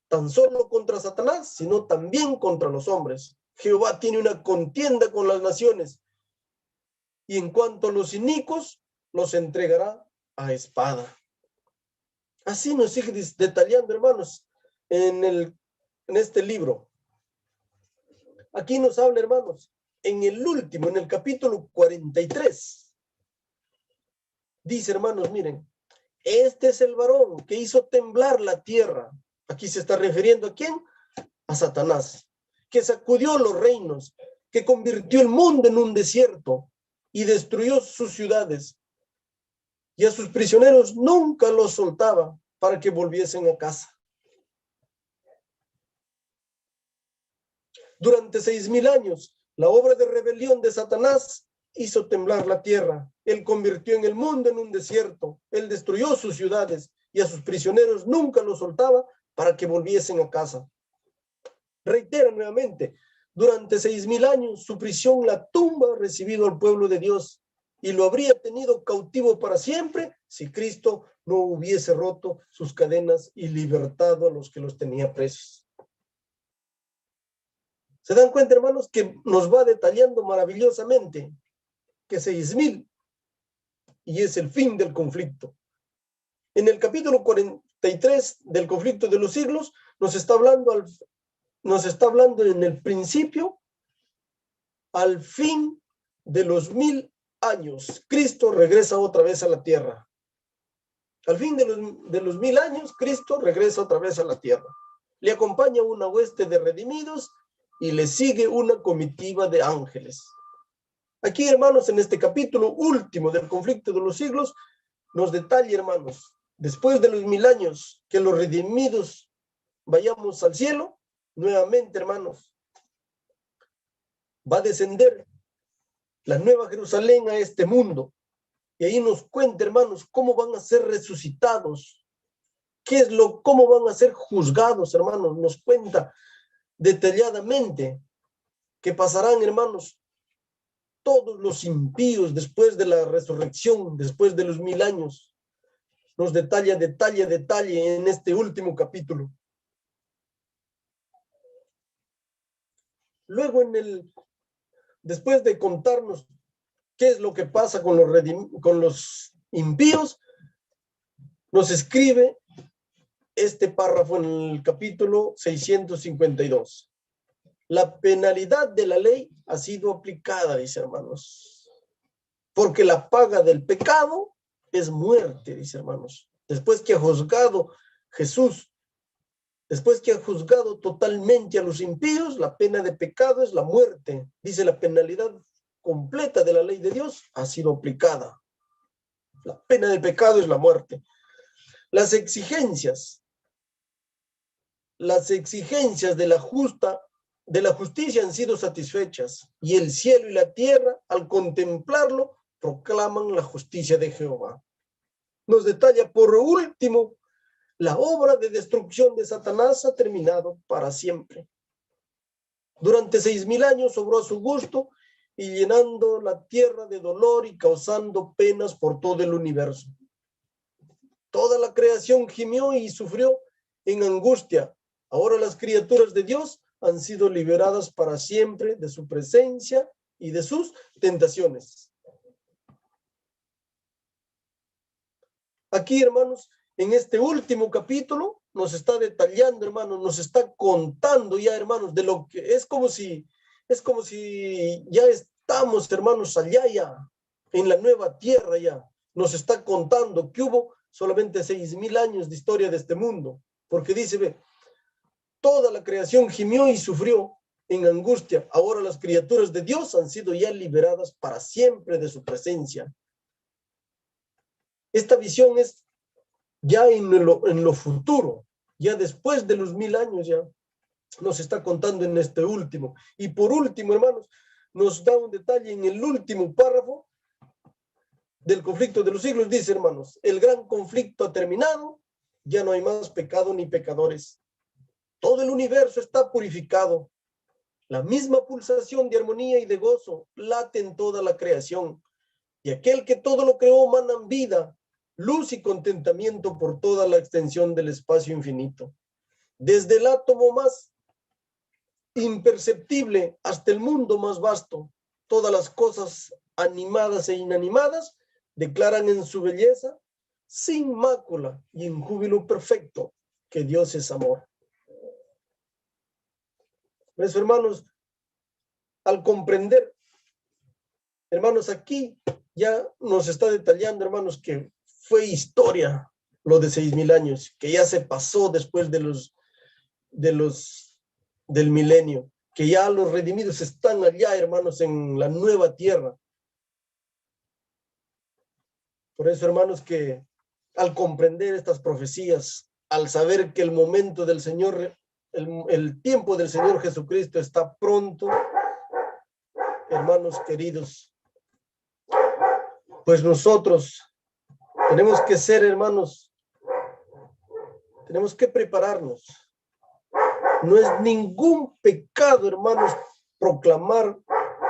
tan solo contra Satanás, sino también contra los hombres. Jehová tiene una contienda con las naciones, y en cuanto a los inicuos, los entregará a espada. Así nos sigue detallando, hermanos, en este libro. Aquí nos habla, hermanos, en el capítulo 43. Dice, hermanos, miren, este es el varón que hizo temblar la tierra. Aquí se está refiriendo ¿a quién? A Satanás, que sacudió los reinos, que convirtió el mundo en un desierto y destruyó sus ciudades. Y a sus prisioneros nunca los soltaba para que volviesen a casa. Durante 6,000 años, la obra de rebelión de Satanás hizo temblar la tierra. Él convirtió en el mundo en un desierto. Él destruyó sus ciudades y a sus prisioneros nunca los soltaba para que volviesen a casa. Reitera nuevamente, durante 6,000 años, su prisión, la tumba, ha recibido al pueblo de Dios y lo habría tenido cautivo para siempre si Cristo no hubiese roto sus cadenas y libertado a los que los tenía presos. ¿Se dan cuenta, hermanos, que nos va detallando maravillosamente que 6,000 y es el fin del conflicto? En el capítulo 43 del conflicto de los siglos nos está hablando en el principio al fin de los 1,000 años. Cristo regresa otra vez a la tierra. Al fin de los 1,000 años, Cristo regresa otra vez a la tierra. Le acompaña una hueste de redimidos y le sigue una comitiva de ángeles. Aquí, hermanos, en este capítulo último del conflicto de los siglos, nos detalla, hermanos, después de los 1,000 años, que los redimidos vayamos al cielo, nuevamente, hermanos, va a descender la nueva Jerusalén a este mundo. Y ahí nos cuenta, hermanos, cómo van a ser resucitados, cómo van a ser juzgados, hermanos. Nos cuenta detalladamente que pasarán, hermanos, todos los impíos después de la resurrección, después de los 1,000 años. Nos detalla detalle en este último capítulo. Luego después de contarnos qué es lo que pasa con los impíos, nos escribe este párrafo en el capítulo 652. La penalidad de la ley ha sido aplicada, dice, hermanos, porque la paga del pecado es muerte, dice, hermanos. Después que ha juzgado Jesús, después que ha juzgado totalmente a los impíos, la pena de pecado es la muerte. Dice, la penalidad completa de la ley de Dios ha sido aplicada. La pena de pecado es la muerte. Las exigencias de la justicia han sido satisfechas, y el cielo y la tierra, al contemplarlo, proclaman la justicia de Jehová. Nos detalla por último, la obra de destrucción de Satanás ha terminado para siempre. Durante 6,000 años obró a su gusto, y llenando la tierra de dolor y causando penas por todo el universo. Toda la creación gimió y sufrió en angustia. Ahora las criaturas de Dios han sido liberadas para siempre de su presencia y de sus tentaciones. Aquí, hermanos, en este último capítulo nos está detallando, hermanos, nos está contando ya, hermanos, de lo que es como si ya estamos, hermanos, allá ya, en la nueva tierra ya. Nos está contando que hubo solamente 6,000 años de historia de este mundo, porque dice, ve, toda la creación gimió y sufrió en angustia. Ahora las criaturas de Dios han sido ya liberadas para siempre de su presencia. Esta visión es ya en lo futuro, ya después de los 1,000 años ya nos está contando en este último. Y por último, hermanos, nos da un detalle en el último párrafo del conflicto de los siglos. Dice, hermanos, el gran conflicto ha terminado, ya no hay más pecado ni pecadores. Todo el universo está purificado. La misma pulsación de armonía y de gozo late en toda la creación. Y aquel que todo lo creó manan vida, luz y contentamiento por toda la extensión del espacio infinito. Desde el átomo más imperceptible hasta el mundo más vasto, todas las cosas animadas e inanimadas declaran en su belleza, sin mácula y en júbilo perfecto, que Dios es amor. Por eso, hermanos, al comprender, hermanos, aquí ya nos está detallando, hermanos, que fue historia lo de 6,000 años, que ya se pasó después del milenio, que ya los redimidos están allá, hermanos, en la nueva tierra. Por eso, hermanos, que al comprender estas profecías, al saber que el momento del Señor, el tiempo del Señor Jesucristo está pronto, hermanos queridos, pues nosotros tenemos que ser, hermanos, tenemos que prepararnos. No es ningún pecado, hermanos, proclamar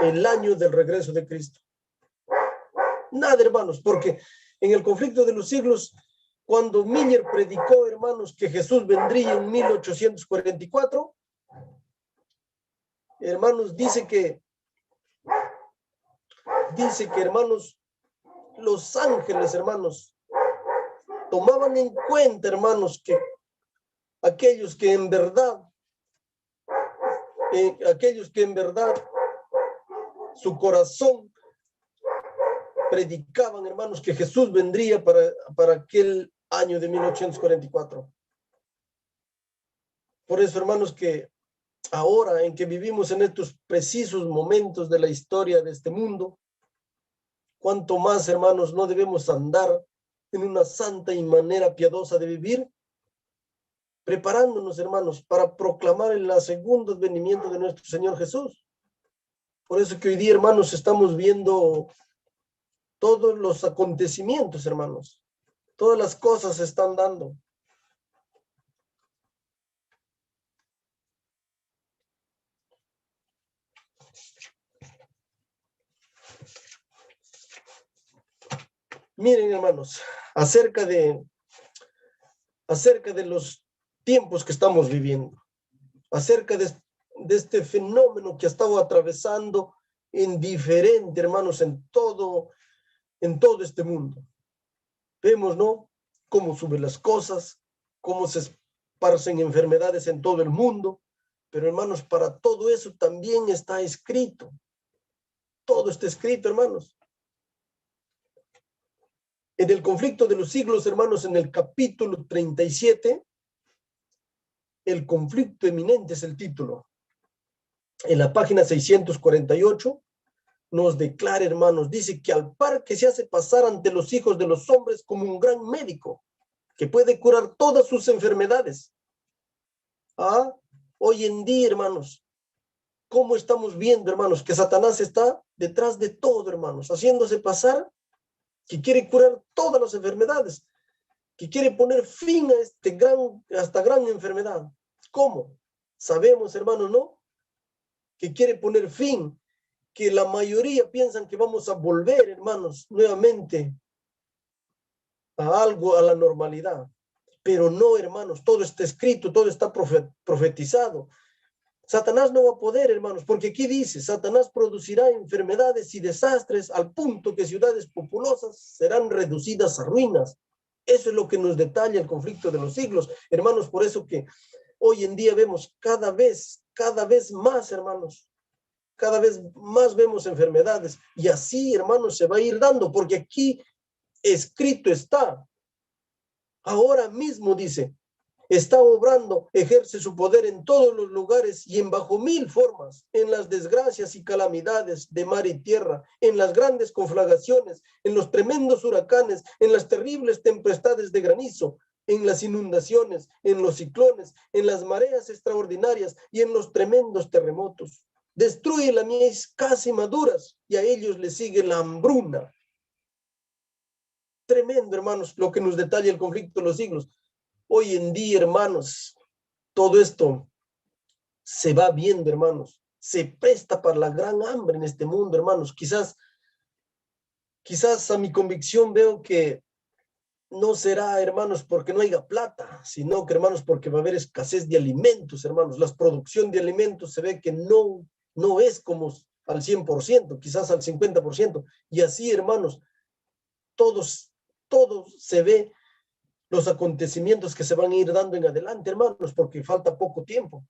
el año del regreso de Cristo. Nada, hermanos, porque en el conflicto de los siglos, cuando Miller predicó, hermanos, que Jesús vendría en 1844, hermanos, dice que, hermanos, los ángeles, hermanos, tomaban en cuenta, hermanos, que aquellos que en verdad su corazón predicaban, hermanos, que Jesús vendría para aquel año de 1844. Por eso, hermanos, que ahora en que vivimos en estos precisos momentos de la historia de este mundo, cuanto más, hermanos, no debemos andar en una santa y manera piadosa de vivir, preparándonos, hermanos, para proclamar el segundo advenimiento de nuestro Señor Jesús. Por eso que hoy día, hermanos, estamos viendo todos los acontecimientos, hermanos. Todas las cosas se están dando. Miren, hermanos, acerca de los tiempos que estamos viviendo, acerca de este fenómeno que ha estado atravesando indiferente, hermanos, en todo este mundo. Vemos, ¿no?, cómo suben las cosas, cómo se esparcen enfermedades en todo el mundo, pero hermanos, para todo eso también está escrito. Todo está escrito, hermanos. En el conflicto de los siglos, hermanos, en el capítulo 37, el conflicto eminente es el título. En la página 648 nos declara, hermanos, dice que al par que se hace pasar ante los hijos de los hombres como un gran médico que puede curar todas sus enfermedades. Hoy en día, hermanos, ¿cómo estamos viendo, hermanos, que Satanás está detrás de todo, hermanos, haciéndose pasar que quiere curar todas las enfermedades, que quiere poner fin a esta gran enfermedad? ¿Cómo? Sabemos, hermanos, ¿no?, que quiere poner fin, que la mayoría piensan que vamos a volver, hermanos, nuevamente a algo, a la normalidad. Pero no, hermanos, todo está escrito, todo está profetizado. Satanás no va a poder, hermanos, porque aquí dice, Satanás producirá enfermedades y desastres al punto que ciudades populosas serán reducidas a ruinas. Eso es lo que nos detalla el conflicto de los siglos, hermanos. Por eso que hoy en día vemos cada vez más, hermanos, cada vez más vemos enfermedades, y así, hermanos, se va a ir dando, porque aquí escrito está. Ahora mismo, dice, está obrando, ejerce su poder en todos los lugares y en bajo 1000 formas, en las desgracias y calamidades de mar y tierra, en las grandes conflagraciones, en los tremendos huracanes, en las terribles tempestades de granizo, en las inundaciones, en los ciclones, en las mareas extraordinarias y en los tremendos terremotos. Destruye las mies casi maduras y a ellos les sigue la hambruna. Tremendo, hermanos, lo que nos detalla el conflicto de los siglos. Hoy en día, hermanos, todo esto se va viendo, hermanos. Se presta para la gran hambre en este mundo, hermanos. Quizás a mi convicción veo que no será, hermanos, porque no haya plata, sino que, hermanos, porque va a haber escasez de alimentos, hermanos. La producción de alimentos se ve que no es como al 100%, quizás al 50%. Y así, hermanos, todo se ve, los acontecimientos que se van a ir dando en adelante, hermanos, porque falta poco tiempo.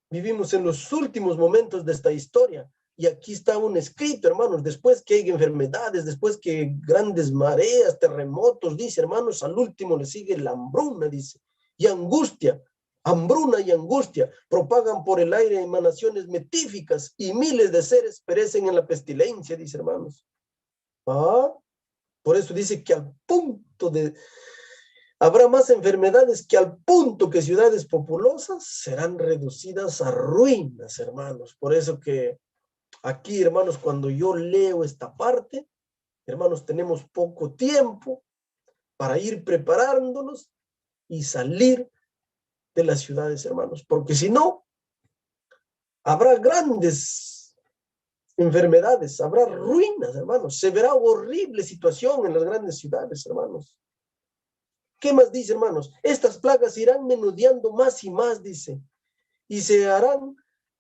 Vivimos en los últimos momentos de esta historia, y aquí está un escrito, hermanos, después que hay enfermedades, después que grandes mareas, terremotos, dice, hermanos, al último le sigue la hambruna, dice, y angustia. Hambruna y angustia propagan por el aire emanaciones metíficas, y miles de seres perecen en la pestilencia, dice, hermanos. Por eso dice que al punto de... Habrá más enfermedades que al punto que ciudades populosas serán reducidas a ruinas, hermanos. Por eso que aquí, hermanos, cuando yo leo esta parte, hermanos, tenemos poco tiempo para ir preparándonos y salir de las ciudades, hermanos. Porque si no, habrá grandes enfermedades, habrá ruinas, hermanos. Se verá horrible situación en las grandes ciudades, hermanos. ¿Qué más dice, hermanos? Estas plagas irán menudeando más y más, dice, y se harán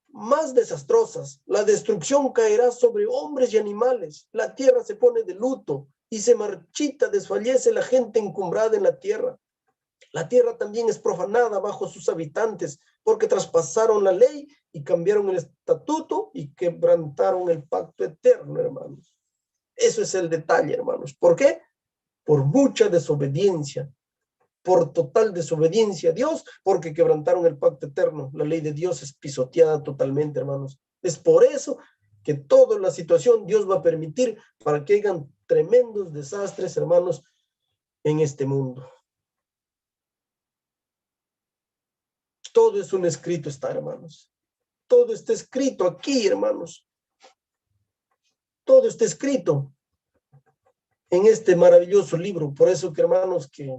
más desastrosas. La destrucción caerá sobre hombres y animales. La tierra se pone de luto y se marchita, desfallece la gente encumbrada en la tierra. La tierra también es profanada bajo sus habitantes, porque traspasaron la ley y cambiaron el estatuto y quebrantaron el pacto eterno, hermanos. Eso es el detalle, hermanos. ¿Por qué? Por mucha desobediencia. Por total desobediencia a Dios, porque quebrantaron el pacto eterno. La ley de Dios es pisoteada totalmente, hermanos. Es por eso que toda la situación Dios va a permitir para que hayan tremendos desastres, hermanos, en este mundo. Todo es un escrito, está, hermanos. Todo está escrito aquí, hermanos. Todo está escrito en este maravilloso libro. Por eso que, hermanos, que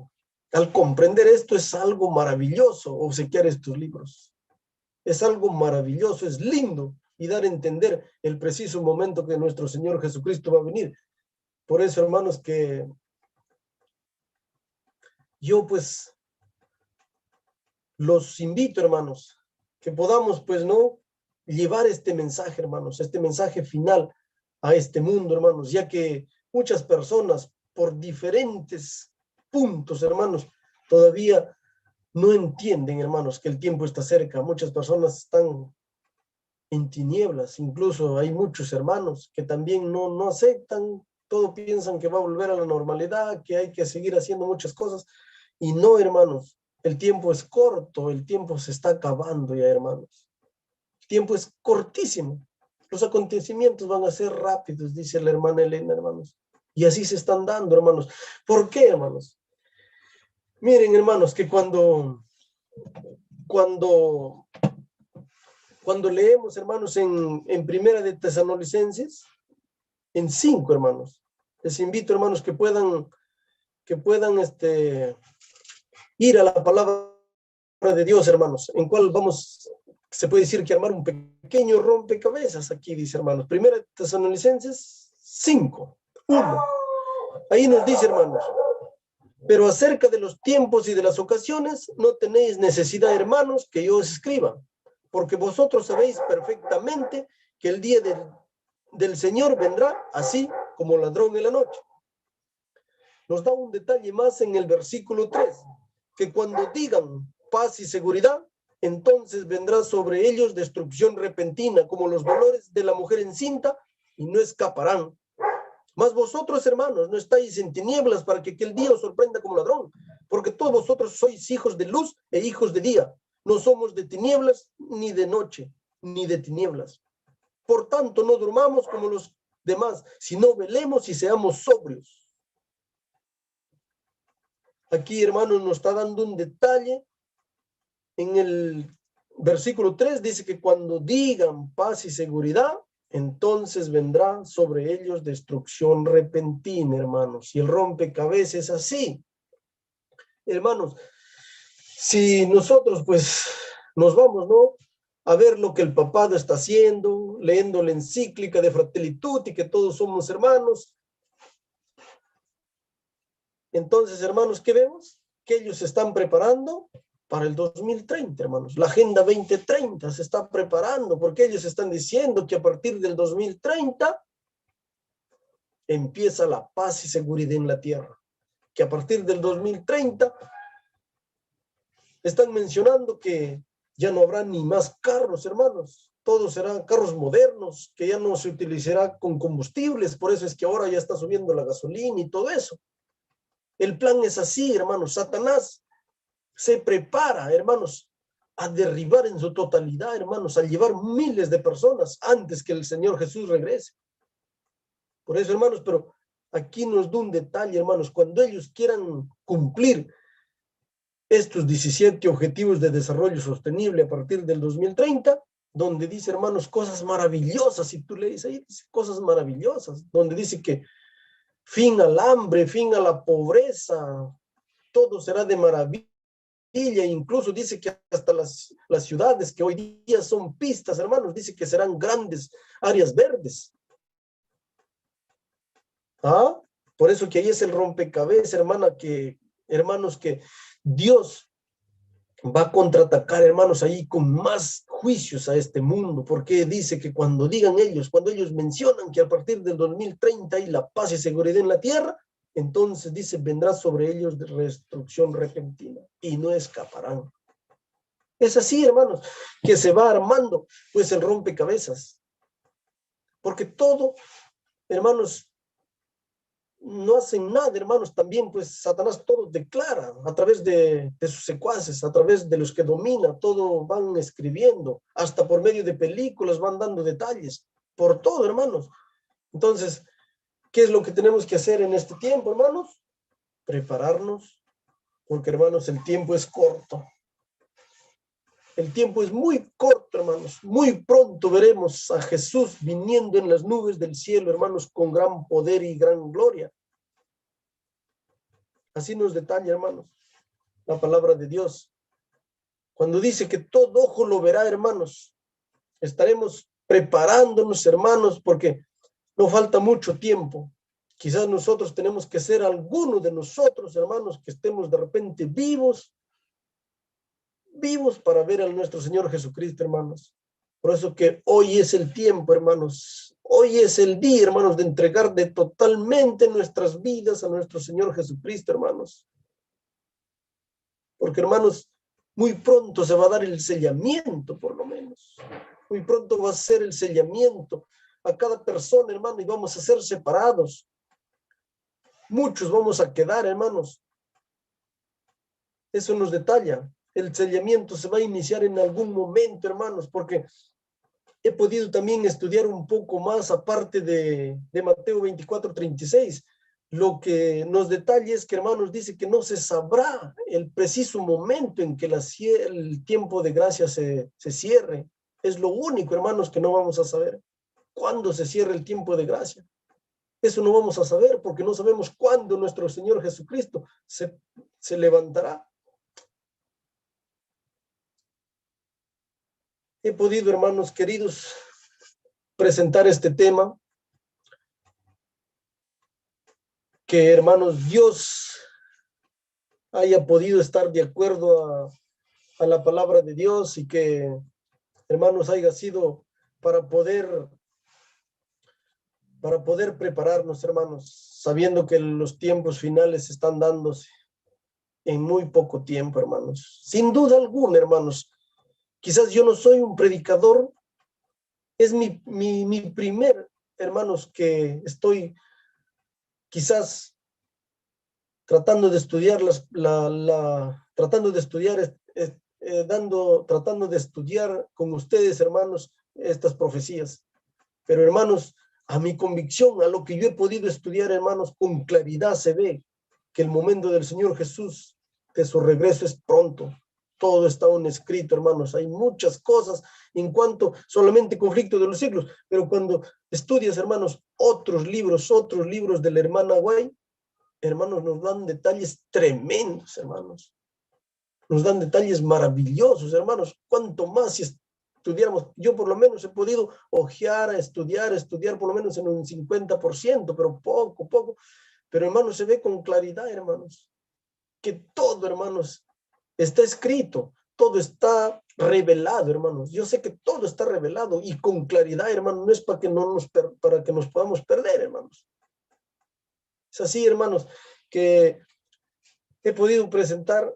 al comprender esto es algo maravilloso, obsequiar estos libros. Es algo maravilloso, es lindo, y dar a entender el preciso momento que nuestro Señor Jesucristo va a venir. Por eso, hermanos, que yo pues los invito, hermanos, que podamos pues no llevar este mensaje, hermanos, este mensaje final a este mundo, hermanos, ya que muchas personas por diferentes puntos, hermanos, todavía no entienden, hermanos, que el tiempo está cerca. Muchas personas están en tinieblas, incluso hay muchos hermanos que también no aceptan, todo piensan que va a volver a la normalidad, que hay que seguir haciendo muchas cosas, y no, hermanos, el tiempo es corto, el tiempo se está acabando ya, hermanos. El tiempo es cortísimo. Los acontecimientos van a ser rápidos, dice la hermana Elena, hermanos. Y así se están dando, hermanos. ¿Por qué, hermanos? Miren, hermanos, que cuando leemos, hermanos, en Primera de Tesalonicenses, en 5, hermanos, les invito, hermanos, que puedan ir a la palabra de Dios, hermanos, en cual se puede decir que armar un pequeño rompecabezas aquí, dice, hermanos. Primera de Tesalonicenses 5, 1. Ahí nos dice, hermanos: pero acerca de los tiempos y de las ocasiones, no tenéis necesidad, hermanos, que yo os escriba, porque vosotros sabéis perfectamente que el día del Señor vendrá así como ladrón en la noche. Nos da un detalle más en el versículo 3, que cuando digan paz y seguridad, entonces vendrá sobre ellos destrucción repentina, como los dolores de la mujer encinta, y no escaparán. Mas vosotros, hermanos, no estáis en tinieblas para que aquel día os sorprenda como ladrón, porque todos vosotros sois hijos de luz e hijos de día. No somos de tinieblas, ni de noche, ni de tinieblas. Por tanto, no durmamos como los demás, sino velemos y seamos sobrios. Aquí, hermanos, nos está dando un detalle. En el versículo 3 dice que cuando digan paz y seguridad, entonces vendrá sobre ellos destrucción repentina, hermanos. Y el rompecabezas es así. Hermanos, si nosotros pues nos vamos, ¿no?, a ver lo que el papado está haciendo, leyendo la encíclica de Fratelli Tutti, que todos somos hermanos. Entonces, hermanos, ¿qué vemos? Que ellos se están preparando para el 2030, hermanos. La Agenda 2030 se está preparando porque ellos están diciendo que a partir del 2030 empieza la paz y seguridad en la tierra. Que a partir del 2030 están mencionando que ya no habrá ni más carros, hermanos. Todos serán carros modernos, que ya no se utilizará con combustibles. Por eso es que ahora ya está subiendo la gasolina y todo eso. El plan es así, hermanos. Satanás se prepara, hermanos, a derribar en su totalidad, hermanos, a llevar miles de personas antes que el Señor Jesús regrese. Por eso, hermanos, pero aquí nos da un detalle, hermanos. Cuando ellos quieran cumplir estos 17 objetivos de desarrollo sostenible a partir del 2030, donde dice, hermanos, cosas maravillosas, si tú lees ahí, dice cosas maravillosas, donde dice que fin al hambre, fin a la pobreza, todo será de maravilla, incluso dice que hasta las ciudades que hoy día son pistas, hermanos, dice que serán grandes áreas verdes. ¿Ah? Por eso que ahí es el rompecabezas, hermanos, que Dios va a contraatacar, hermanos, ahí con más juicios a este mundo, porque dice que cuando ellos mencionan que a partir del 2030 hay la paz y seguridad en la tierra, entonces dice, vendrá sobre ellos de destrucción repentina y no escaparán. Es así, hermanos, que se va armando pues el rompecabezas, porque todo, hermanos, no hacen nada, hermanos. También pues Satanás todo declara a través de sus secuaces, a través de los que domina, todo van escribiendo, hasta por medio de películas van dando detalles, por todo, hermanos. Entonces, ¿qué es lo que tenemos que hacer en este tiempo, hermanos? Prepararnos, porque, hermanos, el tiempo es corto. El tiempo es muy corto, hermanos. Muy pronto veremos a Jesús viniendo en las nubes del cielo, hermanos, con gran poder y gran gloria. Así nos detalla, hermanos, la palabra de Dios. Cuando dice que todo ojo lo verá, hermanos, estaremos preparándonos, hermanos, porque no falta mucho tiempo. Quizás nosotros tenemos que ser algunos de nosotros, hermanos, que estemos de repente vivos para ver a nuestro Señor Jesucristo, hermanos. Por eso que hoy es el tiempo, hermanos. Hoy es el día, hermanos, de entregar de totalmente nuestras vidas a nuestro Señor Jesucristo, hermanos. Porque, hermanos, muy pronto se va a dar el sellamiento, por lo menos. Muy pronto va a ser el sellamiento a cada persona, hermano, y vamos a ser separados. Muchos vamos a quedar, hermanos. Eso nos detalla. El sellamiento se va a iniciar en algún momento, hermanos, porque he podido también estudiar un poco más, aparte de Mateo 24:36. Lo que nos detalla es que, hermanos, dice que no se sabrá el preciso momento en que el tiempo de gracia se cierre. Es lo único, hermanos, que no vamos a saber. ¿Cuándo se cierra el tiempo de gracia? Eso no vamos a saber porque no sabemos cuándo nuestro Señor Jesucristo se levantará. He podido, hermanos queridos, presentar este tema que, hermanos, Dios haya podido estar de acuerdo a la palabra de Dios y que, hermanos, haya sido para poder prepararnos, hermanos, sabiendo que los tiempos finales están dándose en muy poco tiempo, hermanos. Sin duda alguna, hermanos, quizás yo no soy un predicador, es mi primer, hermanos, que estoy quizás tratando de estudiar tratando de estudiar tratando de estudiar con ustedes, hermanos, estas profecías. Pero, hermanos, a mi convicción, a lo que yo he podido estudiar, hermanos, con claridad se ve que el momento del Señor Jesús, de su regreso, es pronto. Todo está aún escrito, hermanos. Hay muchas cosas en cuanto solamente conflicto de los siglos, pero cuando estudias, hermanos, otros libros de la hermana Guay, hermanos, nos dan detalles tremendos, hermanos. Nos dan detalles maravillosos, hermanos. Cuanto más si estudiáramos, yo por lo menos he podido ojear, estudiar por lo menos en un 50%, pero poco. Pero, hermanos, se ve con claridad, hermanos, que todo, hermanos, está escrito, todo está revelado, hermanos. Yo sé que todo está revelado y con claridad, hermanos, no es para que nos podamos perder, hermanos. Es así, hermanos, que he podido presentar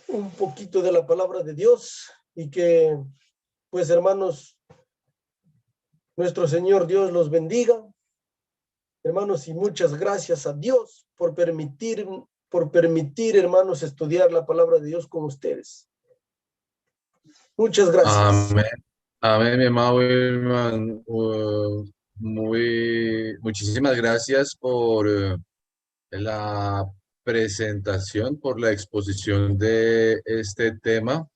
un poquito de la palabra de Dios y que, pues, hermanos, nuestro Señor Dios los bendiga, hermanos, y muchas gracias a Dios por permitir, hermanos, estudiar la palabra de Dios con ustedes. Muchas gracias. Amén. Amén, mi amado Wilman. Muchísimas gracias por la presentación, por la exposición de este tema.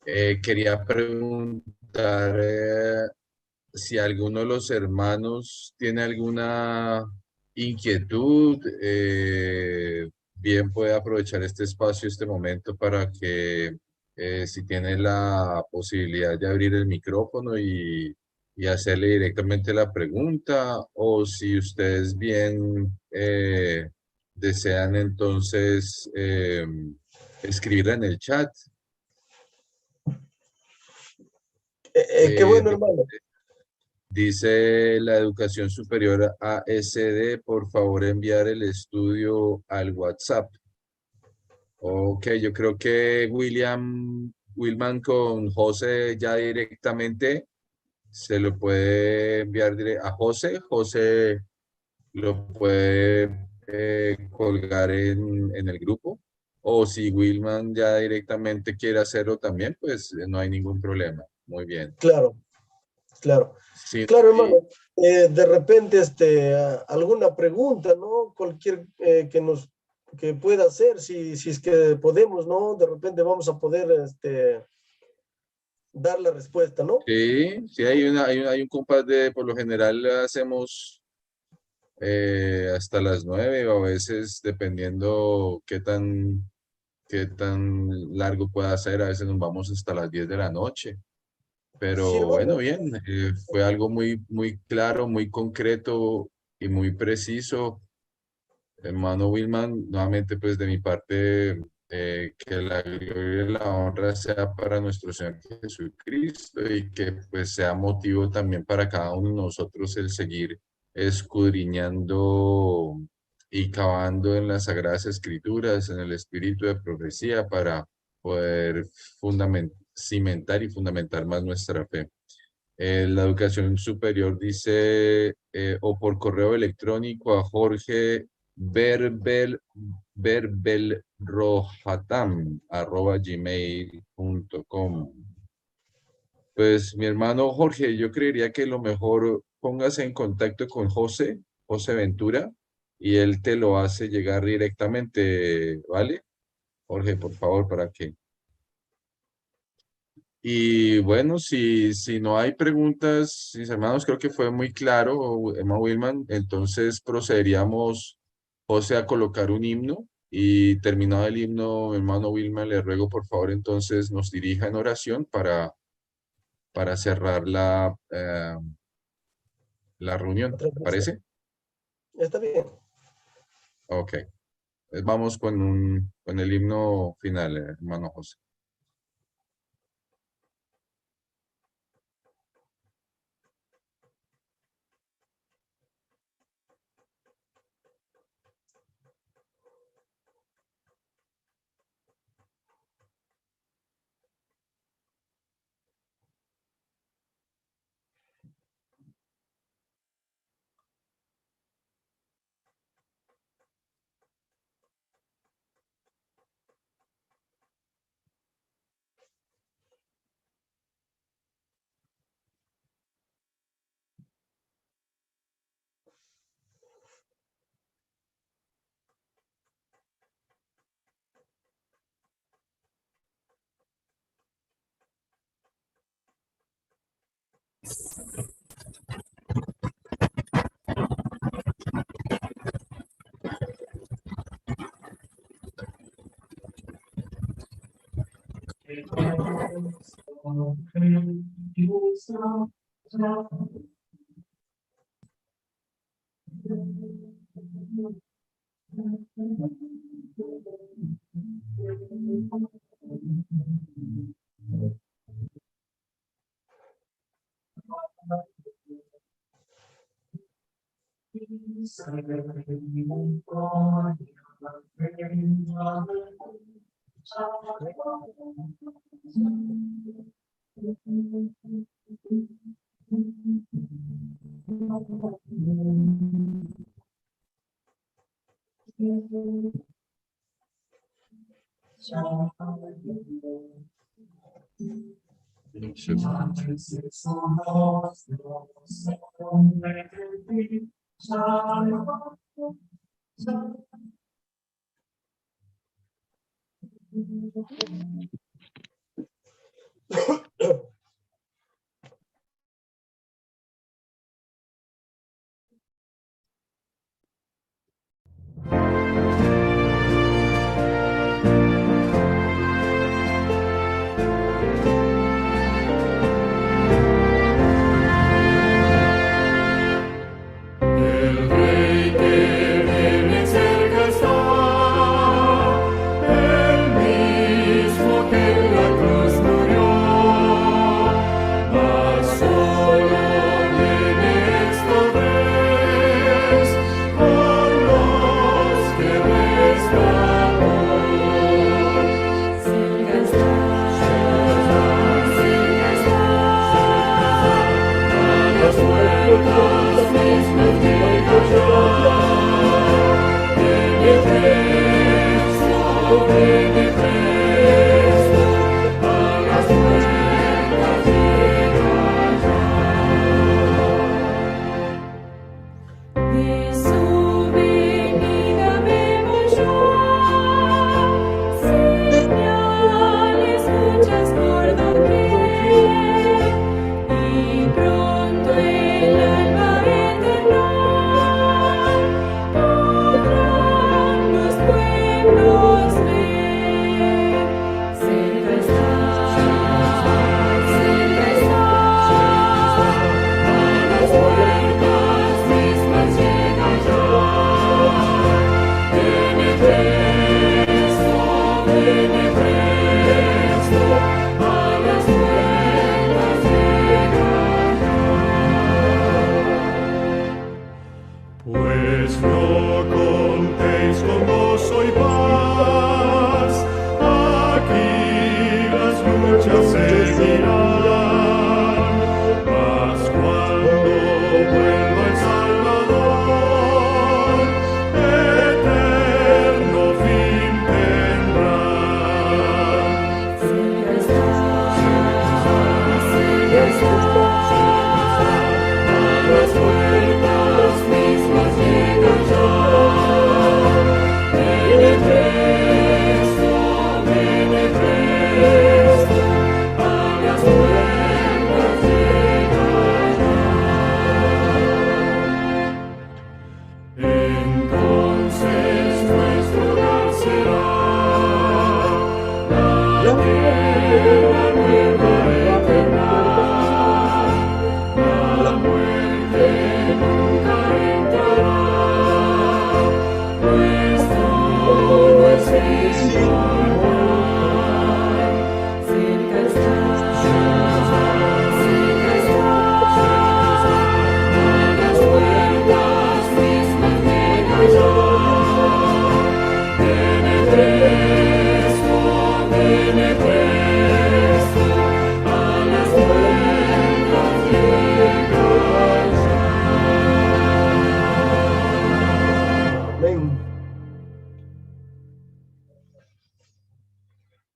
Quería preguntar si alguno de los hermanos tiene alguna inquietud, bien puede aprovechar este espacio, este momento para que si tiene la posibilidad de abrir el micrófono y hacerle directamente la pregunta, o si ustedes bien desean entonces escribirla en el chat. Qué bueno, hermano. Dice la Educación Superior ASD, por favor enviar el estudio al WhatsApp. Ok, yo creo que Wilman con José ya directamente se lo puede enviar a José. José lo puede colgar en el grupo. O si Wilman ya directamente quiere hacerlo también, pues no hay ningún problema. Muy bien. Claro. Sí, Claro, hermano. De repente, alguna pregunta, ¿no? Cualquier que pueda hacer, si es que podemos, ¿no? De repente vamos a poder, dar la respuesta, ¿no? sí, hay un compás por lo general hacemos hasta las 9 o a veces dependiendo qué tan largo pueda ser, a veces nos vamos hasta las 10 de la noche. Sí, Pero bueno, hermano. bien, fue algo muy claro, muy concreto y muy preciso. Hermano Wilman, nuevamente pues de mi parte que la gloria y la honra sea para nuestro Señor Jesucristo y que pues sea motivo también para cada uno de nosotros el seguir escudriñando y cavando en las Sagradas Escrituras, en el espíritu de profecía para poder cimentar y fundamentar más nuestra fe. La educación superior dice, o por correo electrónico a Jorge berbelrohatam@gmail.com. Pues mi hermano Jorge, yo creería que lo mejor póngase en contacto con José Ventura, y él te lo hace llegar directamente, ¿vale? Jorge, por favor, para que... Y bueno, si no hay preguntas, mis hermanos, creo que fue muy claro, Emma Wilman, entonces procederíamos, José, a colocar un himno, y terminado el himno, hermano Wilman, le ruego por favor entonces nos dirija en oración para cerrar la reunión, ¿te parece? Está bien. Ok, vamos con el himno final, hermano José. Podrán los pueblos ver.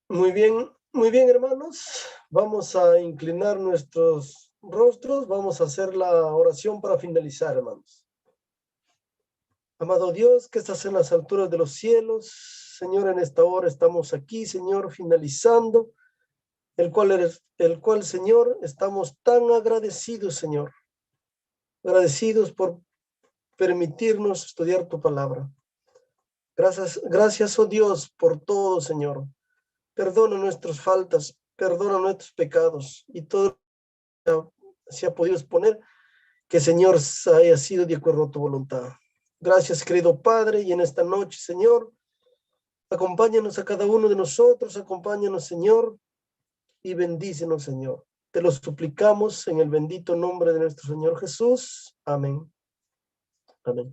Muy bien, hermanos. Vamos a inclinar nuestros rostros. Vamos a hacer la oración para finalizar, hermanos. Amado Dios, que estás en las alturas de los cielos, Señor, en esta hora estamos aquí, Señor, finalizando, el cual, Señor, estamos tan agradecidos, Señor, agradecidos por permitirnos estudiar tu palabra. Gracias, oh Dios, por todo, Señor. Perdona nuestras faltas, perdona nuestros pecados y todo se ha podido exponer que, Señor, haya sido de acuerdo a tu voluntad. Gracias, querido Padre, y en esta noche, Señor, acompáñanos a cada uno de nosotros, acompáñanos, Señor, y bendícenos, Señor. Te lo suplicamos en el bendito nombre de nuestro Señor Jesús. Amén. Amén.